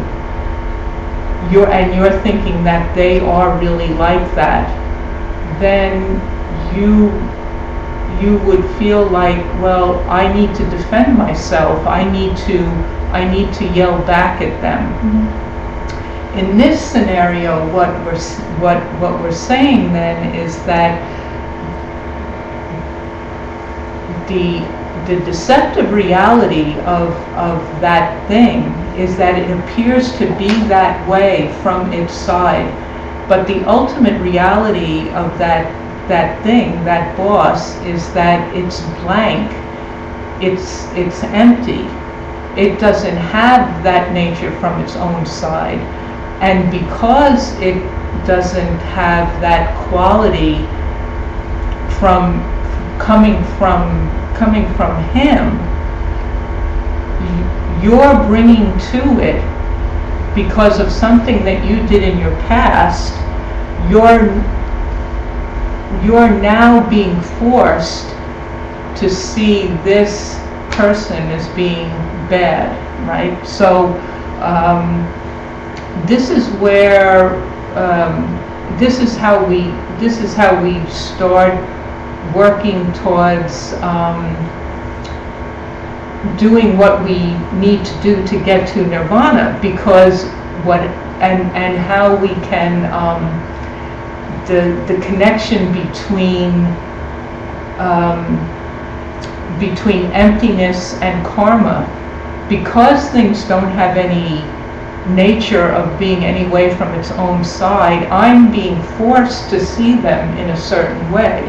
You're thinking that they are really like that, then you would feel like, well, I need to defend myself. I need to yell back at them. In this scenario, what we're saying then is that the deceptive reality of that thing is that it appears to be that way from its side, but the ultimate reality of that thing, that boss, is that it's blank, it's empty. It doesn't have that nature from its own side. And because it doesn't have that quality coming from him, you're bringing to it, because of something that you did in your past, you're now being forced to see this person as being bad, right? So this is where this is how we start working towards doing what we need to do to get to nirvana, because and how we can the connection between emptiness and karma, because things don't have any nature of being any way from its own side. I'm being forced to see them in a certain way,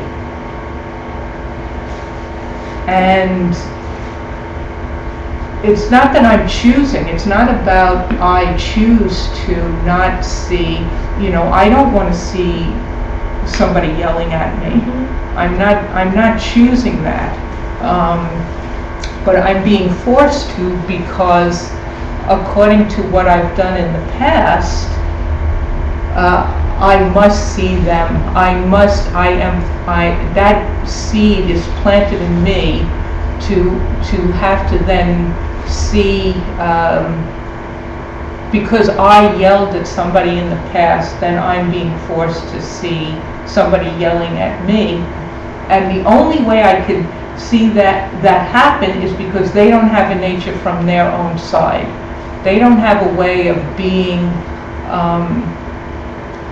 and it's not that I'm choosing. It's not about I choose to not see. I don't want to see somebody yelling at me. I'm not choosing that, but I'm being forced to, because according to what I've done in the past, I must see them. That seed is planted in me to have to then see, because I yelled at somebody in the past, then I'm being forced to see somebody yelling at me. And the only way I could see that happen is because they don't have a nature from their own side. They don't have a way of being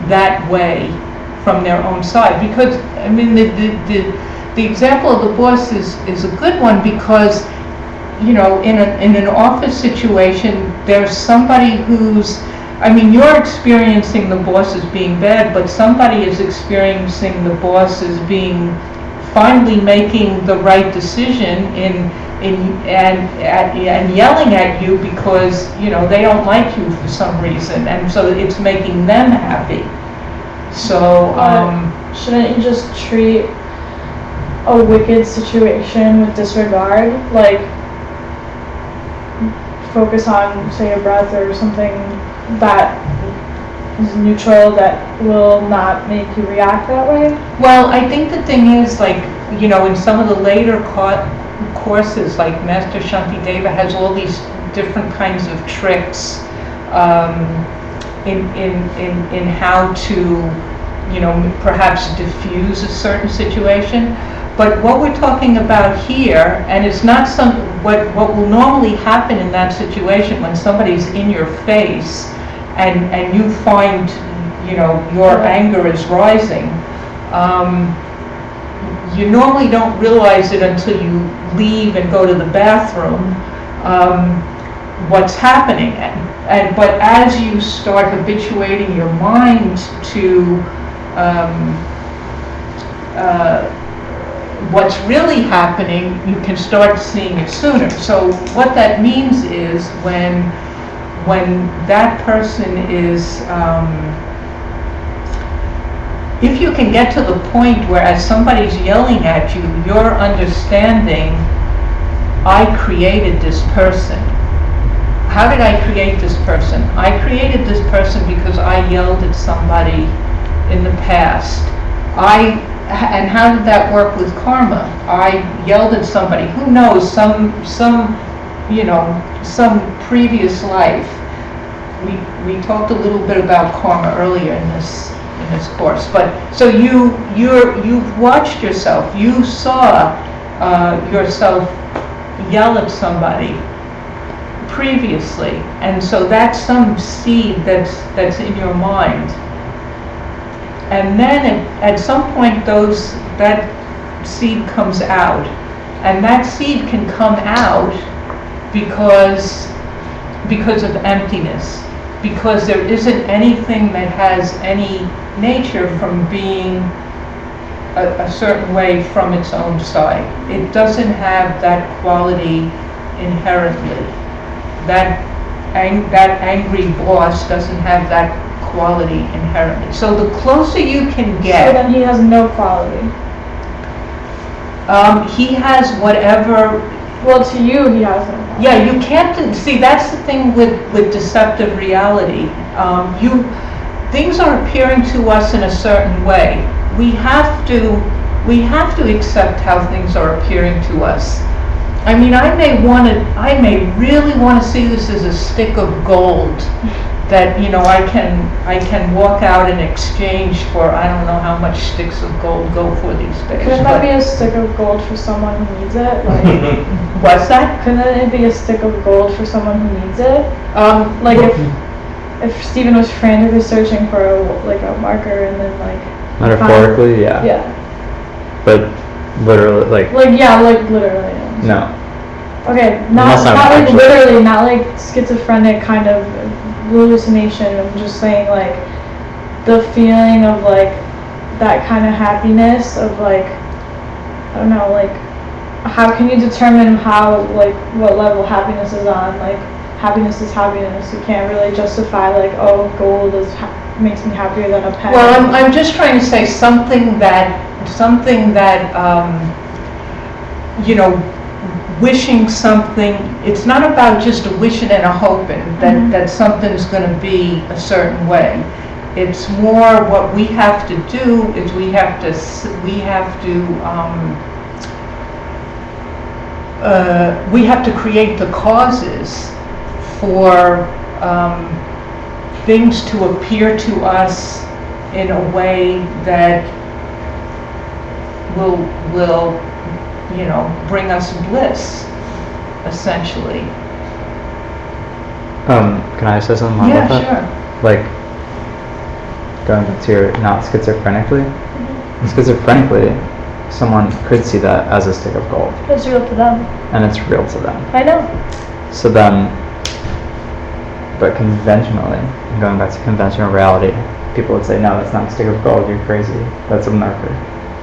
that way from their own side. Because, I mean, the example of the boss is a good one, because, in an office situation, there's somebody who's, you're experiencing the boss as being bad, but somebody is experiencing the boss as being finally making the right decision and yelling at you because they don't like you for some reason, and so it's making them happy. So shouldn't you just treat a wicked situation with disregard, like focus on, say, a breath or something that is neutral, that will not make you react that way? Well, I think the thing is, like, in some of the later courses, like Master Shantideva has all these different kinds of tricks in how to, perhaps diffuse a certain situation. But what we're talking about here, and it's not what will normally happen in that situation when somebody's in your face and you find, your anger is rising. You normally don't realize it until you leave and go to the bathroom, what's happening. But as you start habituating your mind to what's really happening, you can start seeing it sooner. So what that means is when that person is, if you can get to the point where as somebody's yelling at you, you're understanding, I created this person. How did I create this person? I created this person because I yelled at somebody in the past. And how did that work with karma? I yelled at somebody. Who knows? Some previous life. We talked a little bit about karma earlier in this course. But so you've watched yourself. You saw yourself yell at somebody previously, and so that's some seed that's in your mind. And then at some point that seed comes out, and that seed can come out because of emptiness, because there isn't anything that has any nature from being a certain way from its own side. It doesn't have that quality inherently. That angry boss doesn't have that quality inherently. So the closer you can get... So then he has no quality. He has whatever... Well, to you, he has no quality. Yeah, you can't... See, that's the thing with deceptive reality. Things are appearing to us in a certain way. We have to accept how things are appearing to us. I mean, I may really want to see this as a stick of gold that, I can walk out and exchange for, I don't know how much sticks of gold go for these days. Couldn't that be a stick of gold for someone who needs it? What's that? Couldn't it be a stick of gold for someone who needs it? If Stephen was frantically searching for a marker and then metaphorically, yeah. Yeah. But literally, literally. Yeah. No. Okay, not literally, not schizophrenic kind of hallucination. I'm just saying the feeling of that kind of happiness of I don't know, how can you determine how what level happiness is on? Happiness is happiness. You can't really justify gold makes me happier than a pen. Well, I'm just trying to say something that wishing something. It's not about just a wishing and a hoping that something's going to be a certain way. It's more what we have to do is we have to create the causes for things to appear to us in a way that will bring us bliss, essentially. Can I say something more about that? Yeah, sure. Going back to your not schizophrenically. Schizophrenically, someone could see that as a stick of gold. It's real to them. And it's real to them. I know. So then, but conventionally, going back to conventional reality, people would say, no, that's not a stick of gold, you're crazy. That's a marker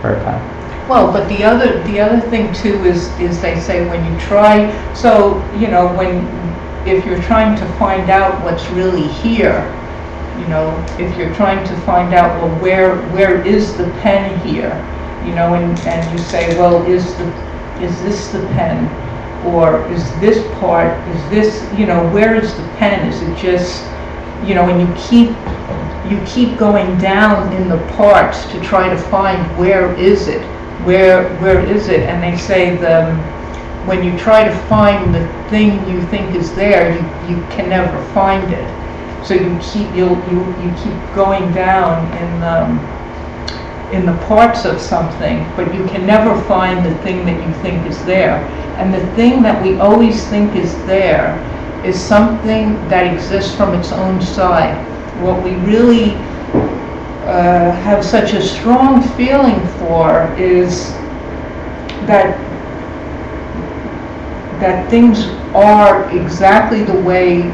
or a pen. Well, but the other thing too is they say when you try, so if you're trying to find out what's really here, if you're trying to find out, well, where is the pen here, and you say, well, is this the pen, or is this part, is this, where is the pen? Is it just, and you keep going down in the parts to try to find where is it. where is it? And they say when you try to find the thing you think is there, you can never find it. So you keep going down in the parts of something, but you can never find the thing that you think is there. And the thing that we always think is there is something that exists from its own side. What we really have such a strong feeling for is that things are exactly the way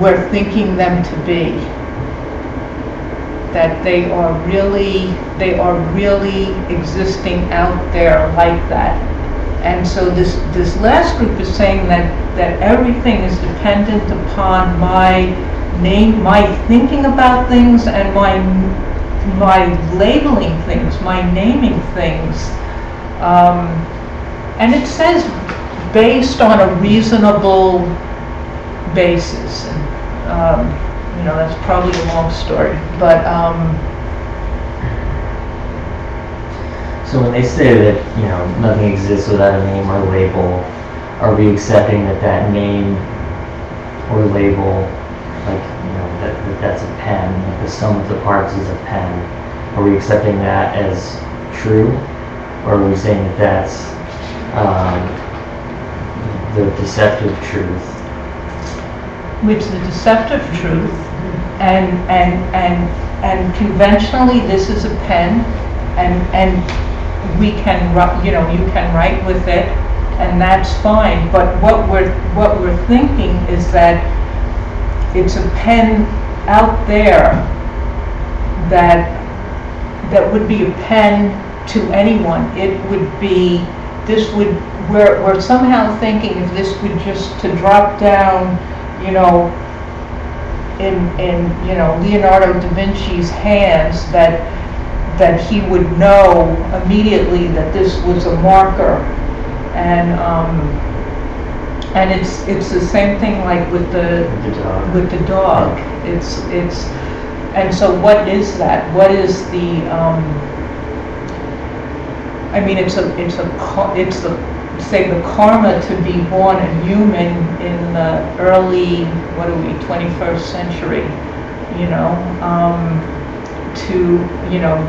we're thinking them to be. That they are really existing out there like that. And so this last group is saying that everything is dependent upon my thinking about things and my labeling things, my naming things. And it says based on a reasonable basis. And, that's probably a long story, but So when they say that, nothing exists without a name or label, are we accepting that name or label, like, that's a pen, like the sum of the parts is a pen? Are we accepting that as true? Or are we saying that that's the deceptive truth? It's the deceptive truth, and conventionally this is a pen, and we can you can write with it, and that's fine. But what we're thinking is that it's a pen out there that would be a pen to anyone. It would be, we're somehow thinking if this would just to drop down, in Leonardo da Vinci's hands, that he would know immediately that this was a marker. And it's the same thing like with the dog. It's and so what is that? What is the say the karma to be born a human in the early 21st century,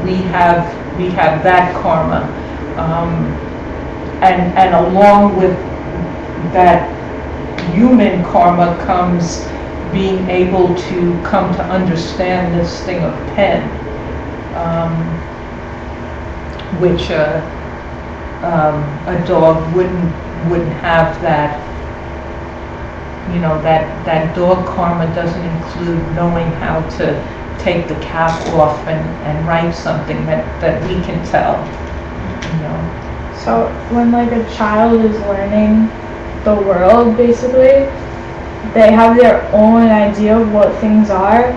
we have that karma, and along with that human karma comes being able to come to understand this thing of pen, which a dog wouldn't have that. That dog karma doesn't include knowing how to take the cap off and write something that we can tell. So when like a child is learning the world, basically, they have their own idea of what things are,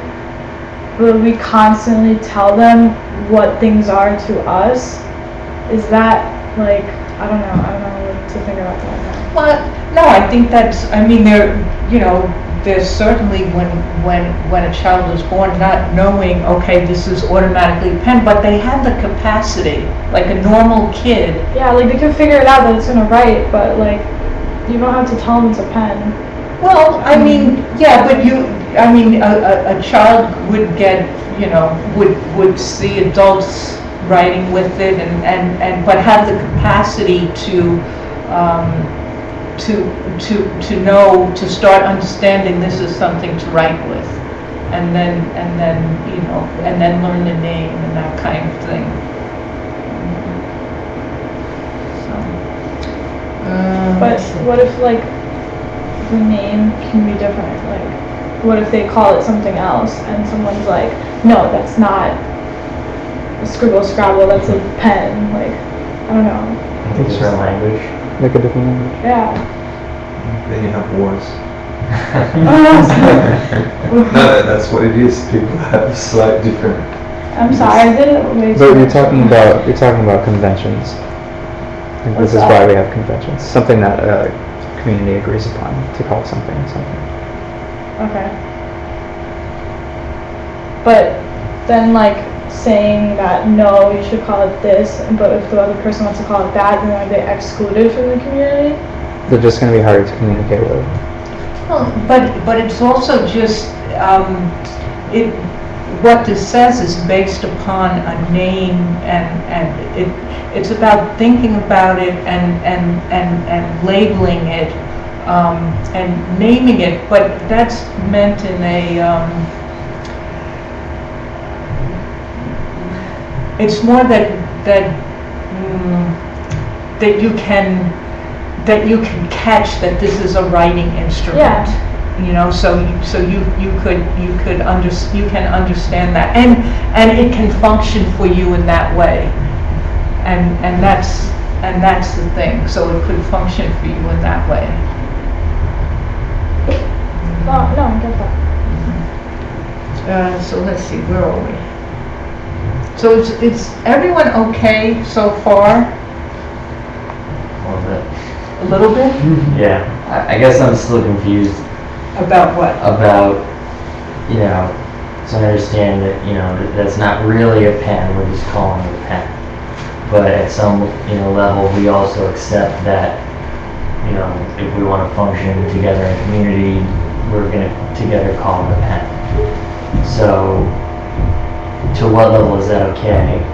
but we constantly tell them what things are to us. Is that like, I don't know what to think about that. Well, no, I think there's certainly when a child is born not knowing, okay, this is automatically a pen, but they have the capacity, like a normal kid. Yeah, like they can figure it out that it's gonna write, but like, you don't have to tell them it's a pen. Well, I mean, yeah, but a child would get, would see adults writing with it and but have the capacity to know, to start understanding this is something to write with, and then learn the name and that kind of thing. But what if like the name can be different? Like, what if they call it something else and someone's like, no, that's not a scribble scrabble, that's a pen. Like, I don't know. I think it's our language. Like a different language. Yeah. Then you have wars. Oh, No, that's what it is. People have slight different. I'm sorry, I did it way too But you're much. talking about conventions. I think What's this is that? why we have conventions. Something that a community agrees upon to call something something. Okay. But then, like, saying that no, you should call it this, but if the other person wants to call it that, then are they excluded from the community? They're just going to be harder to communicate with. Well, but it's also just, what this says is based upon a name, and it's about thinking about it and labeling it, and naming it, but that's meant in a, it's more that you can catch that this is a writing instrument. Yeah. You know, so you can understand that, and it can function for you in that way, and that's the thing. So it could function for you in that way. No, I get that. So let's see, where are we? So is everyone okay so far? A little bit? Yeah, I guess I'm still confused About what? about, so I understand that, that's not really a pen, we're just calling it a pen. But at some, level, we also accept that, if we want to function together in a community, we're going to together call it a pen. So, to what level is that okay?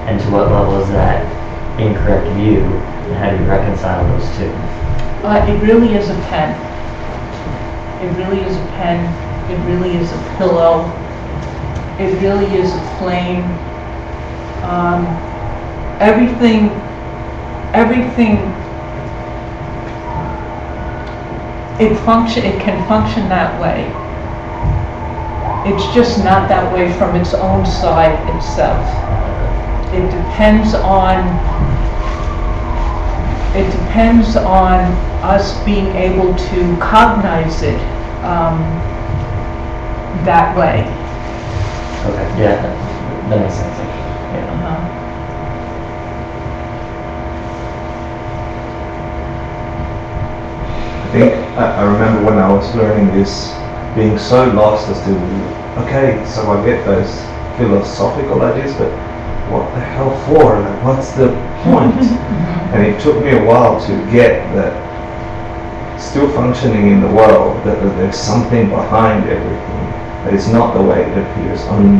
And to what level is that incorrect view? And how do you reconcile those two? It really is a pen. It really is a pen. It really is a pillow. It really is a flame. Everything. It can function that way. It's just not that way from its own side itself. It depends on us being able to cognize it that way. Okay, yeah, that makes sense actually. Yeah. I think I remember when I was learning this, being so lost as to, okay, so I get those philosophical ideas, but what the hell for? Like, what's the point? And it took me a while to get that still functioning in the world, that there's something behind everything, that it's not the way it appears only.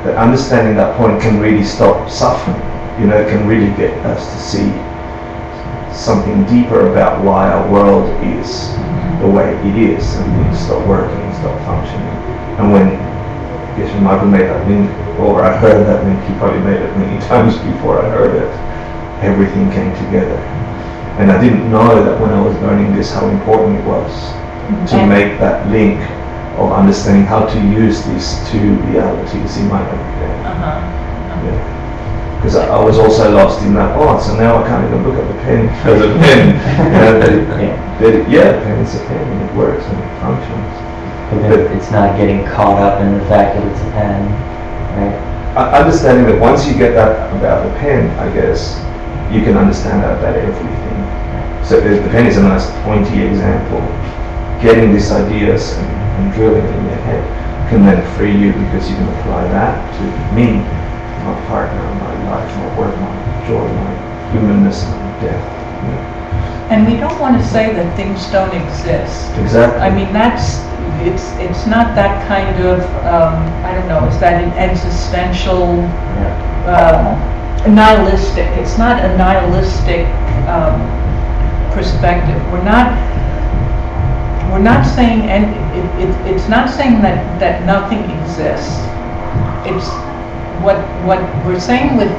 That understanding that point can really stop suffering, it can really get us to see something deeper about why our world is the way it is, and things stop working and stop functioning. And when Michael made that link, or I heard that link, he probably made it many times before I heard it, everything came together. And I didn't know that when I was learning this how important it was to make that link of understanding how to use these two realities in my everyday. Because I was also lost in that, so now I can't even look at the pen as a pen. The pen is a pen, and it works and it functions. But it's not getting caught up in the fact that it's a pen, right? Understanding that once you get that about the pen, I guess, you can understand that about everything. So the pen is a nice pointy example. Getting these ideas and drilling in your head can then free you, because you can apply that to me, my partner, my life, my work, my joy, my humanness, my death. And we don't want to say that things don't exist. Exactly. I mean, it's not that kind of, I don't know, is that an existential, nihilistic? It's not a nihilistic perspective. We're not saying, and it's not saying that nothing exists. It's what we're saying with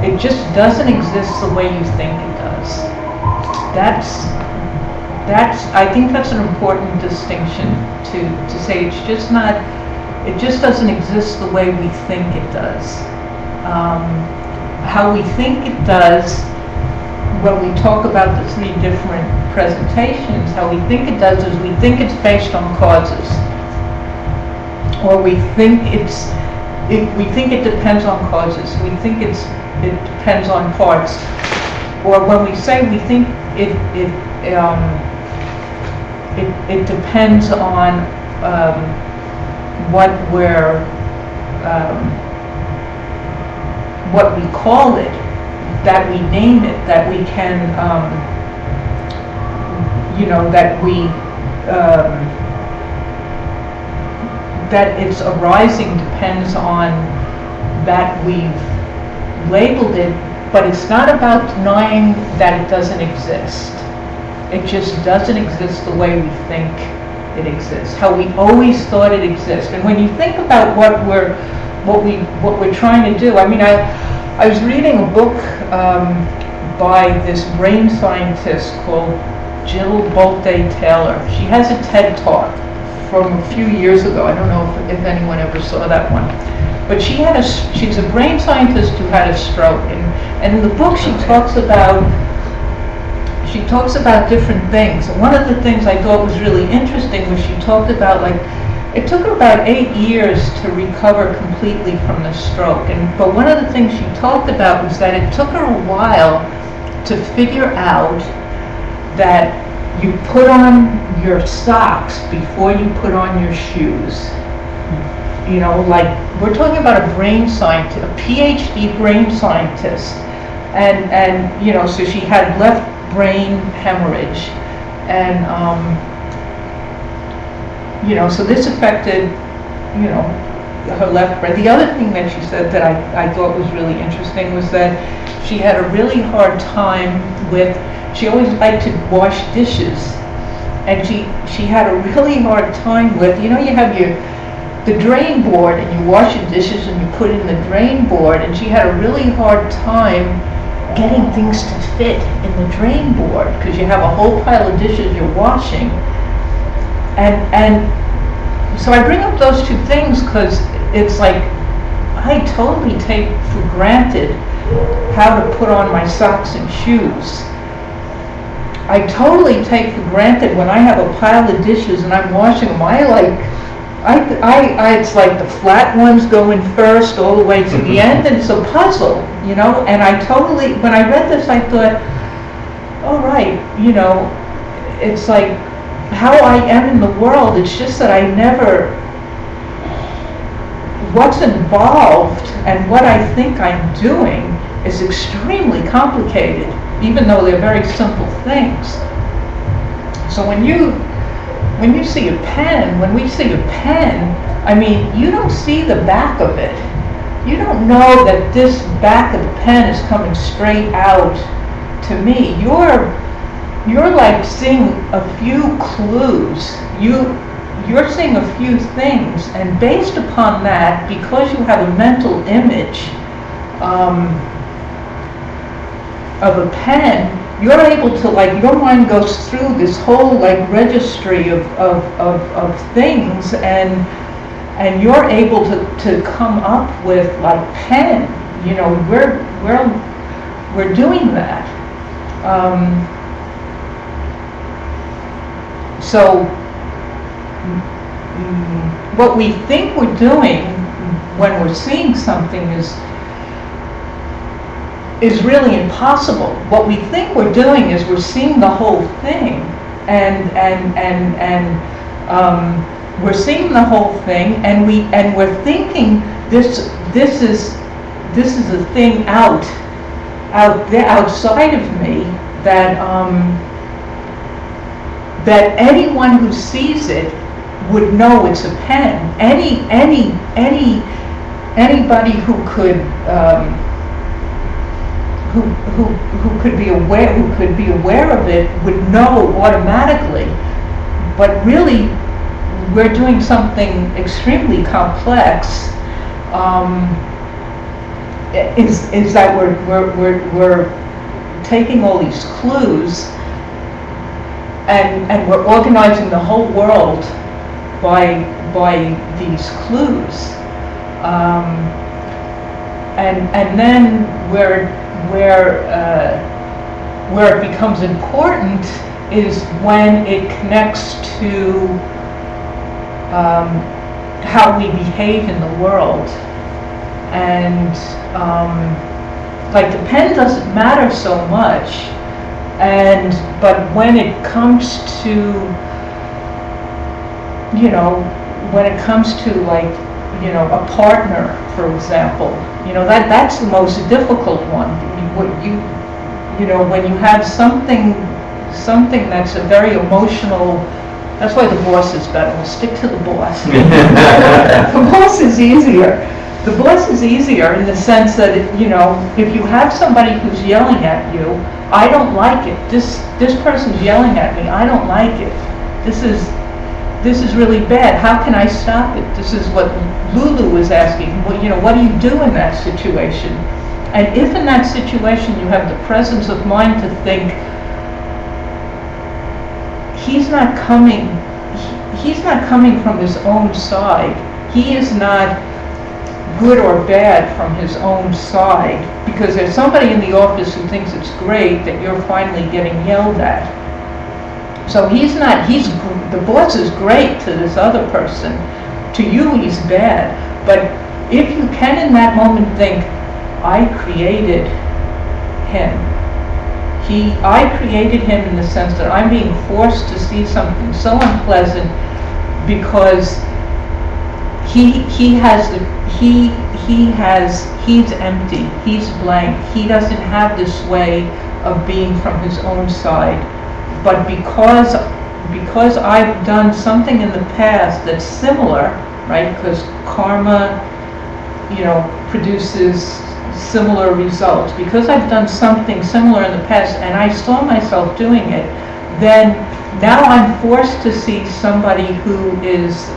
it just doesn't exist the way you think it does. I think that's an important distinction to say. It's just not, it just doesn't exist the way we think it does. How we think it does, when we talk about the three different presentations, how we think it does is we think it's based on causes, or we think it depends on causes. We think it depends on parts, or when we say we think it depends on what we're, what we call it, that we name it, that we can, that we, that its arising depends on that we've labeled it, but it's not about denying that it doesn't exist. It just doesn't exist the way we think it exists, how we always thought it exists. And when you think about what we're trying to do, I mean, I was reading a book by this brain scientist called Jill Bolte Taylor. She has a TED Talk from a few years ago. I don't know if anyone ever saw that one. But she's a brain scientist who had a stroke, and in the book she talks about different things. One of the things I thought was really interesting was she talked about, like, it took her about 8 years to recover completely from the stroke. But one of the things she talked about was that it took her a while to figure out that you put on your socks before you put on your shoes. You know, like, we're talking about a brain scientist, a PhD brain scientist. And so she had left brain hemorrhage. And, so this affected, her left brain. The other thing that she said that I thought was really interesting was that she had a really hard time with, she always liked to wash dishes. And she had a really hard time with, you have the drain board, and you wash your dishes and you put it in the drain board, and she had a really hard time getting things to fit in the drain board because you have a whole pile of dishes you're washing. And so I bring up those two things because it's like I totally take for granted how to put on my socks and shoes. I totally take for granted when I have a pile of dishes and I'm washing them. It's like the flat ones go in first all the way to the end, and it's a puzzle, and I totally, when I read this, I thought, oh, right, it's like how I am in the world. It's just that I never, what's involved and what I think I'm doing is extremely complicated, even though they're very simple things. So when we see a pen, I mean, you don't see the back of it. You don't know that this back of the pen is coming straight out to me. You're like seeing a few clues. You're seeing a few things, and based upon that, because you have a mental image of a pen, you're able to, like, your mind goes through this whole, like, registry of things, and you're able to come up with, like, pen. We're doing that. So what we think we're doing when we're seeing something is really impossible. What we think we're doing is we're seeing the whole thing, and we're seeing the whole thing, and we're thinking this is a thing out there outside of me that anyone who sees it would know it's a pen. Anybody who could who could be aware of it would know automatically. But really, we're doing something extremely complex. Is that we're taking all these clues and we're organizing the whole world by these clues, and then where it becomes important is when it connects to how we behave in the world. And like the pen doesn't matter so much, but when it comes to when it comes to, like, you know, a partner, for example, you know, that's the most difficult one. What you know, when you have something that's a very emotional. That's why the boss is better. We'll stick to the boss. The boss is easier. The boss is easier in the sense that, you know, if you have somebody who's yelling at you, I don't like it. This person's yelling at me. I don't like it. This is really bad. How can I stop it? This is what Lulu was asking. Well, you know, what do you do in that situation? And if in that situation you have the presence of mind to think, he's not coming from his own side. He is not good or bad from his own side, because there's somebody in the office who thinks it's great that you're finally getting yelled at. So the boss is great to this other person. To you, he's bad. But if you can in that moment think, I created him. I created him in the sense that I'm being forced to see something so unpleasant because he's empty, he's blank, he doesn't have this way of being from his own side. But because I've done something in the past that's similar, right? Because karma, you know, produces similar results. Because I've done something similar in the past and I saw myself doing it, then now I'm forced to see somebody who's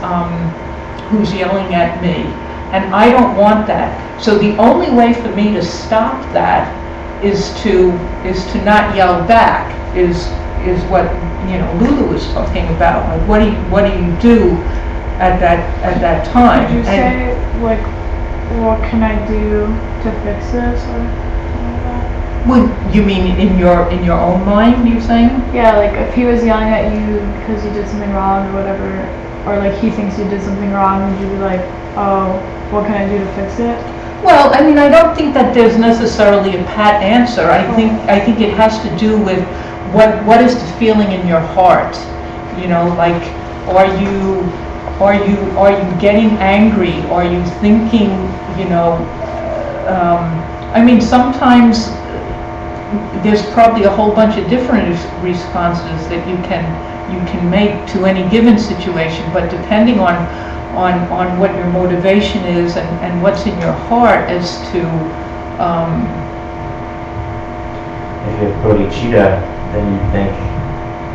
yelling at me, and I don't want that. So the only way for me to stop that is to not yell back. Is what, you know, Lulu was talking about. Like, what do you do at that time? Did you say, like, what can I do to fix this, or something like that? Well, you mean in your own mind, you're saying? Yeah, like if he was yelling at you because you did something wrong or whatever, or like he thinks you did something wrong, would you be like, oh, what can I do to fix it? Well, I mean, I don't think that there's necessarily a pat answer. I think it has to do with what is the feeling in your heart. You know, like, are you getting angry? Are you thinking, you know, I mean, sometimes there's probably a whole bunch of different responses that you can make to any given situation, but depending on what your motivation is and what's in your heart as to if you have bodhicitta, then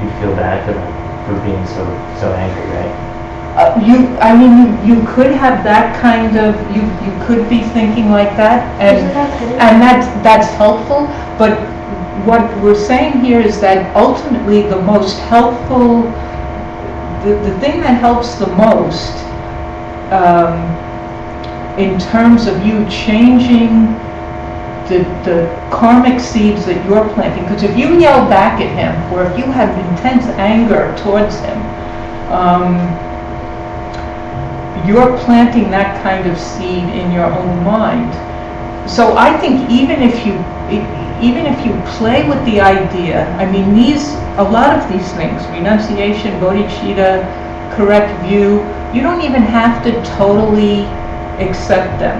you'd feel bad for being so angry, right? You could have that kind of, you could be thinking like that, and that's helpful, but what we're saying here is that ultimately the most helpful, the thing that helps the most in terms of you changing the karmic seeds that you're planting, because if you yell back at him, or if you have intense anger towards him, you're planting that kind of seed in your own mind. So I think even if you play with the idea, I mean, a lot of these things, renunciation, bodhicitta, correct view, you don't even have to totally accept them.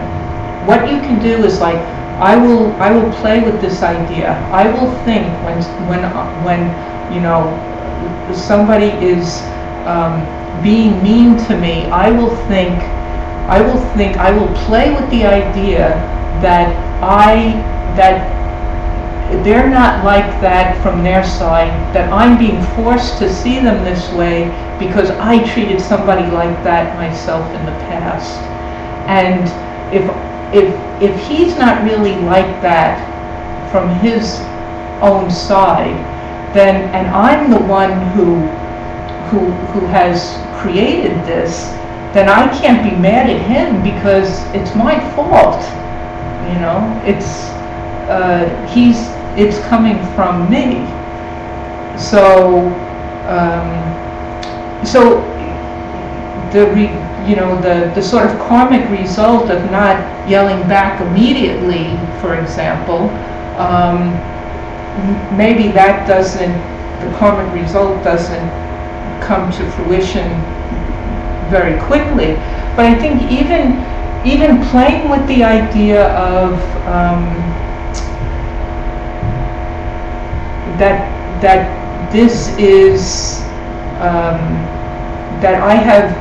What you can do is, like, I will play with this idea. I will think when you know, somebody is being mean to me, I will play with the idea that they're not like that from their side, that I'm being forced to see them this way because I treated somebody like that myself in the past. And if he's not really like that from his own side, then, and I'm the one who has created this, then I can't be mad at him because it's my fault. You know, it's coming from me. So the sort of karmic result of not yelling back immediately, for example, maybe the karmic result doesn't come to fruition very quickly. But I think even playing with the idea of that this is that I have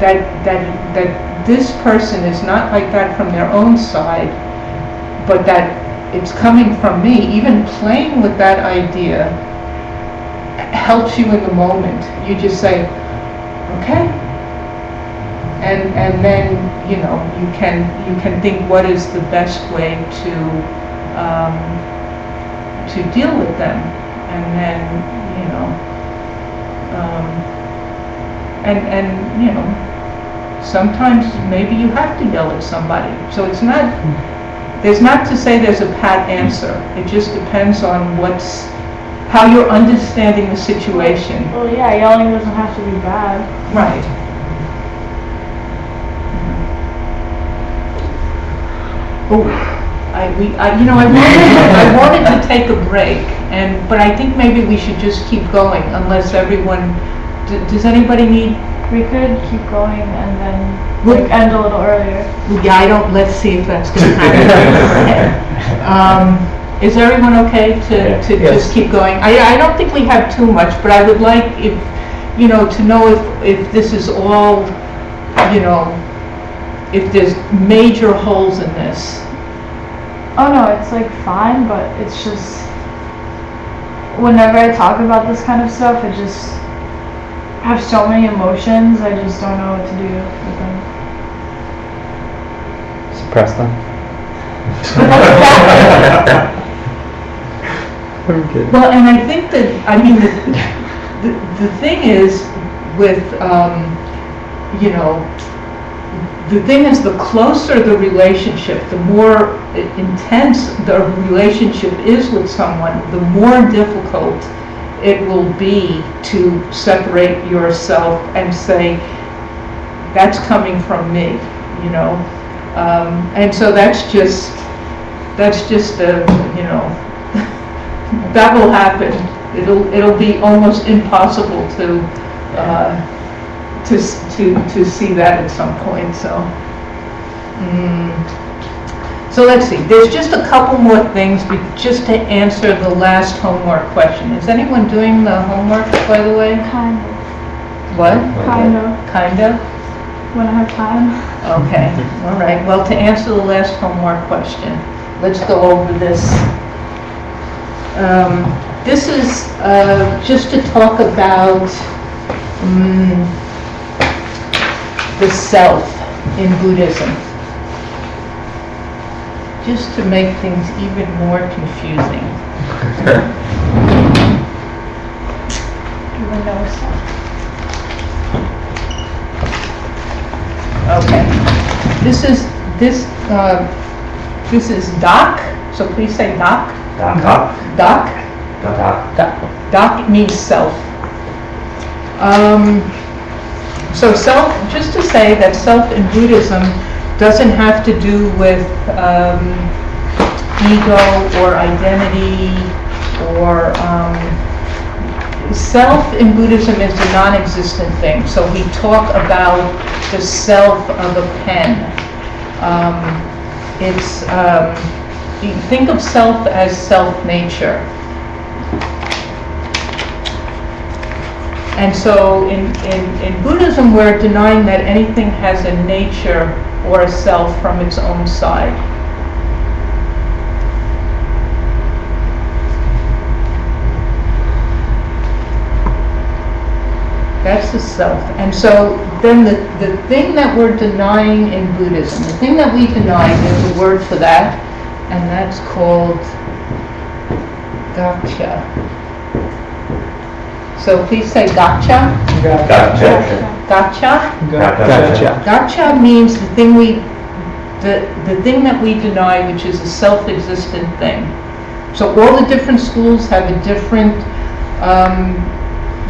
that this person is not like that from their own side, but that it's coming from me. Even playing with that idea helps you in the moment. You just say, okay, and then you can think what is the best way to deal with them, and then sometimes maybe you have to yell at somebody. So it's not. There's not to say there's a pat answer. It just depends on how you're understanding the situation. Well, yeah, yelling doesn't have to be bad. Right. Oh, I wanted to take a break, but I think maybe we should just keep going unless everyone. Does anybody need? We could keep going and then end a little earlier. Yeah, let's see if that's going to happen. Is everyone okay to just keep going? I don't think we have too much, but I would like to know if this is all, if there's major holes in this. Oh no, it's like fine, but it's just, whenever I talk about this kind of stuff, I just have so many emotions, I just don't know what to do with them. Suppress them. Okay. Well, and I think that, the thing is with, the thing is, the closer the relationship, the more intense the relationship is with someone, the more difficult it will be to separate yourself and say, that's coming from me, and so that's just that will happen. It'll be almost impossible to see that at some point. So let's see. There's just a couple more things, just to answer the last homework question. Is anyone doing the homework, by the way? Kind of. What? Kind of. Kind of? When I have time. Okay. All right. Well, to answer the last homework question, let's go over this. This is just to talk about the self in Buddhism, just to make things even more confusing. Even though it's not. Okay. This is Dak. So please say Dak. Dak. Dak. Dak means self. So self, just to say that self in Buddhism doesn't have to do with ego or identity or self in Buddhism is a non-existent thing. So we talk about the self of a pen. You think of self as self-nature. And so in Buddhism, we're denying that anything has a nature or a self from its own side. That's the self. And so then the thing that we're denying in Buddhism, the thing that we deny, there's a word for that, and that's called gaccha. So please say gaccha. Gotcha. Gaccha. Gotcha. Gaccha means the thing that we deny, which is a self-existent thing. So all the different schools have a different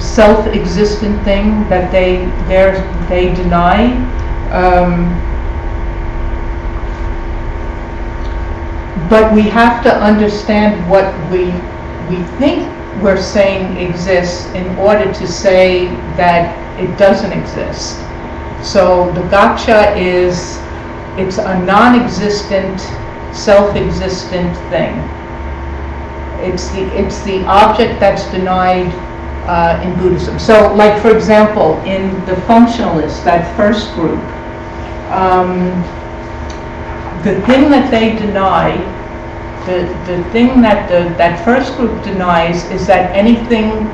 self-existent thing that they deny. But we have to understand what we think we're saying exists in order to say that it doesn't exist. So the gotcha it's a non-existent, self-existent thing. It's the object that's denied in Buddhism. So, like for example, in the functionalists, that first group, the thing that they deny, the thing that that first group denies is that anything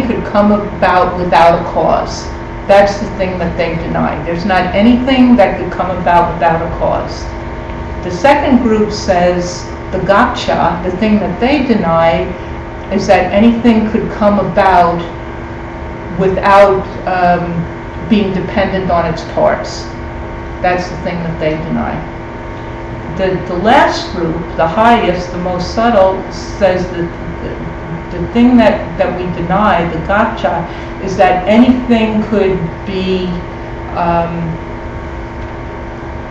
could come about without a cause. That's the thing that they deny. There's not anything that could come about without a cause. The second group says the gotcha, the thing that they deny, is that anything could come about without being dependent on its parts. That's the thing that they deny. The last group, the highest, the most subtle, says that the thing that we deny, the gotcha, is that anything could be,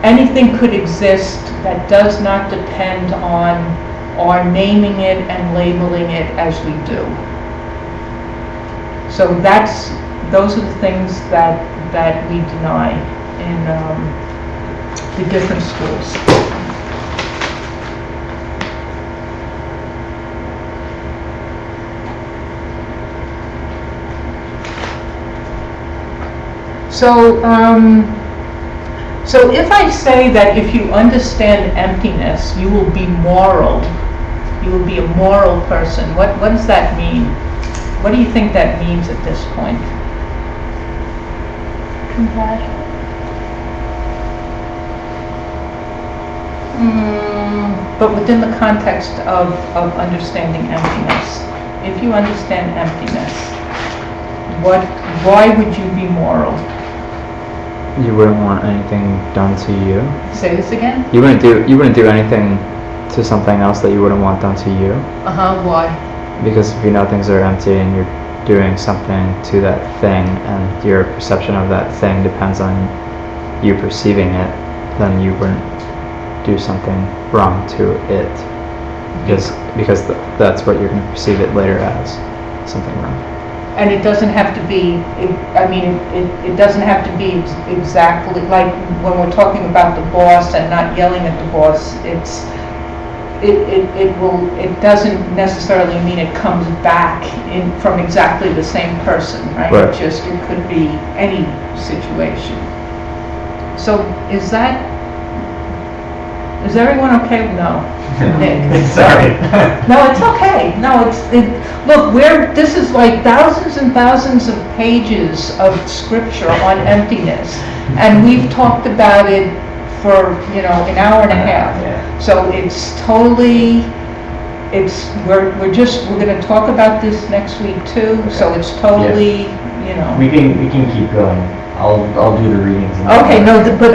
anything could exist that does not depend on our naming it and labeling it as we do. So those are the things that we deny in the different schools. So if I say that if you understand emptiness, you will be moral, you will be a moral person, what does that mean? What do you think that means at this point? Compassion. But within the context of understanding emptiness. If you understand emptiness, why would you be moral? You wouldn't want anything done to you. Say this again? You wouldn't do anything to something else that you wouldn't want done to you. Why? Because if you know things are empty and you're doing something to that thing and your perception of that thing depends on you perceiving it, then you wouldn't do something wrong to it. Because that's what you're going to perceive it later as, something wrong. And it doesn't have to be, it doesn't have to be exactly, like when we're talking about the boss and not yelling at the boss, it doesn't necessarily mean it comes back from exactly the same person, right? Right. It could be any situation. So is everyone okay? No. Nick. Sorry. No, it's okay. No, look, this is like thousands and thousands of pages of scripture on emptiness, and we've talked about it for, an hour and a half. Yeah. So it's totally, we're going to talk about this next week too, Okay. so it's totally, We can keep going. I'll do the readings. Okay, no, but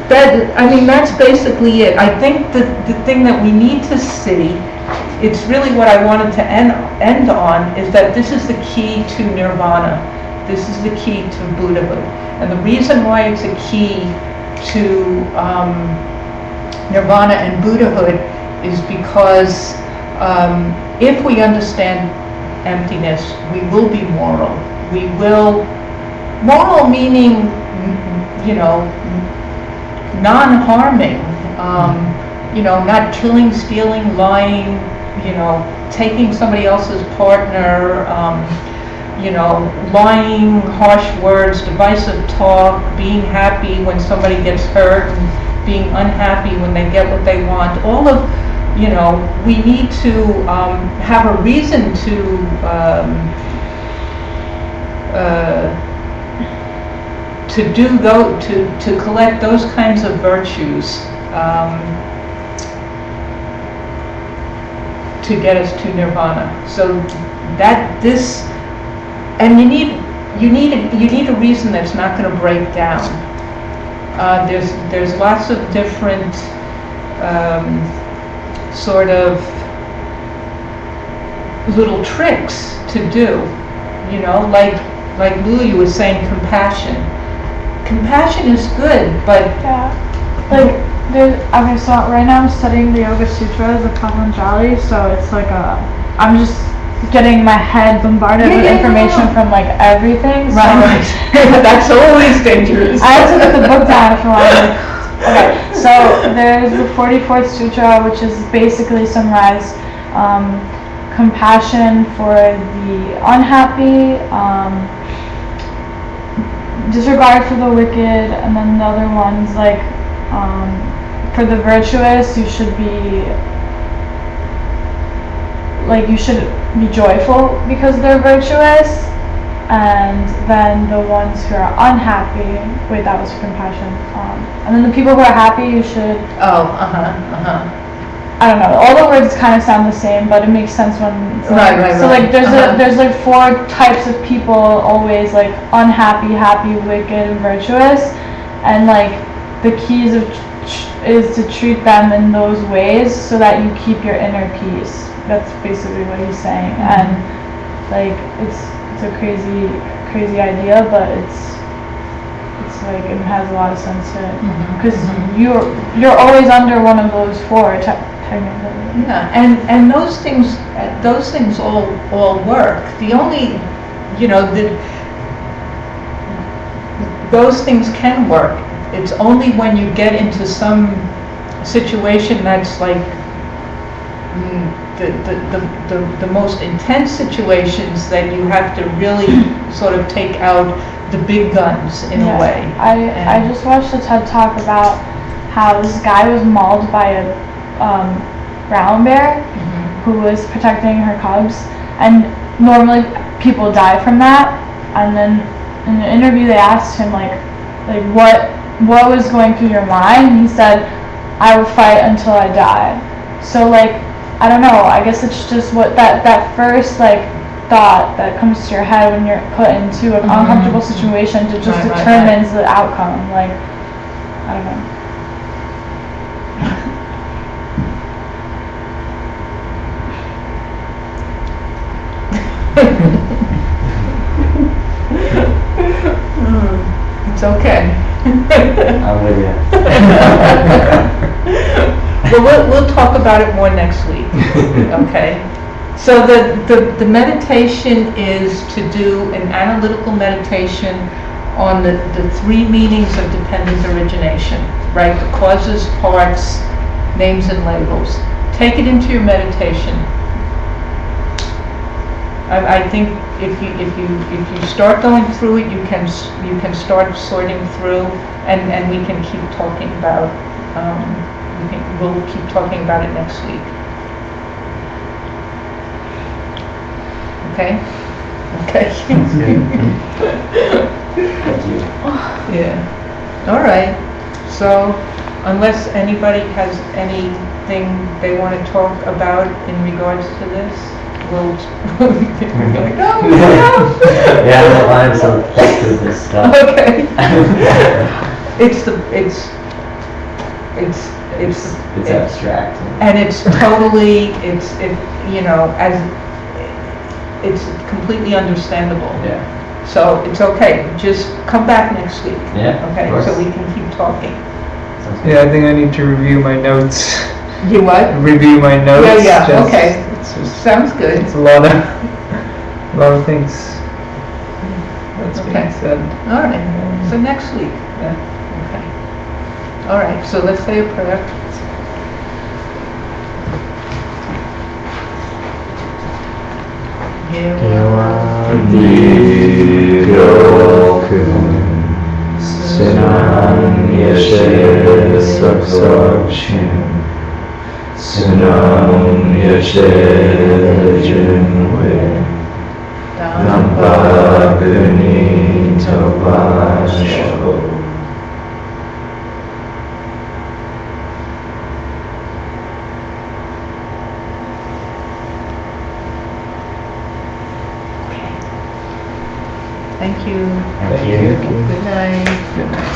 that's basically it. I think the thing that we need to see, it's really what I wanted to end on, is that this is the key to nirvana. This is the key to Buddhahood. And the reason why it's a key to nirvana and Buddhahood is because if we understand emptiness, we will be moral. We will. Moral meaning, non-harming, not killing, stealing, lying, taking somebody else's partner, lying, harsh words, divisive talk, being happy when somebody gets hurt, and being unhappy when they get what they want. All of, we need to have a reason to collect those kinds of virtues to get us to nirvana. So and you need a reason that's not going to break down. There's lots of different sort of little tricks to do, like Louie was saying, compassion. Compassion is good, but so right now I'm studying the Yoga Sutra, the Patanjali, so it's like I'm just getting my head bombarded with information from like everything. So Right. That's always dangerous. I had to put the book down for a while. Okay, so there's the 44th Sutra, which is basically summarized compassion for the unhappy, disregard for the wicked, and then the other one's like for the virtuous, you should be joyful because they're virtuous. And then the ones who are unhappy, wait, that was compassion. And then the people who are happy, you should. Oh, I don't know. All the words kind of sound the same, but it makes sense when. Right. So like, there's like 4 types of people always, like unhappy, happy, wicked, and virtuous, and like the keys is to treat them in those ways so that you keep your inner peace. That's basically what he's saying, and like it's a crazy idea, but it's like it has a lot of sense to it because you're always under one of those 4 technically. Yeah, and those things all work. The only, those things can work. It's only when you get into some situation that's like the most intense situations that you have to really sort of take out the big guns in a way. I just watched a TED Talk about how this guy was mauled by a brown bear who was protecting her cubs, and normally people die from that. And then in the interview they asked him like what was going through your mind, and he said, "I will fight until I die." So like, I don't know, I guess it's just what that first like thought that comes to your head when you're put into an uncomfortable situation to just determines the outcome. Like, I don't know. It's okay. I'm with you. Well, we'll talk about it more next week. Okay. So the meditation is to do an analytical meditation on the 3 meanings of dependent origination, right? The causes, parts, names, and labels. Take it into your meditation. I think if you start going through it, you can start sorting through, and we can keep talking about. We'll keep talking about it next week. Okay? Okay. Thank you. Yeah. All right. So, unless anybody has anything they want to talk about in regards to this, we'll be like, no. Yeah, I'm so thick with this stuff. Okay. It's abstract. And it's totally, it's completely understandable. Yeah. So it's okay. Just come back next week. Yeah. Okay. Of course. So we can keep talking. Sounds good. Yeah, I think I need to review my notes. You what? Review my notes. Yeah. just- Okay. It's just Sounds good. it's a lot of things that's Okay. being said. All right. So next week. Yeah. Okay. All right. So let's say a prayer. Sunam Yashe Saksakshim Sunam Yashe Jinwe Nampa Guni Tavasho. Thank you. Thank you. Good night. Good night.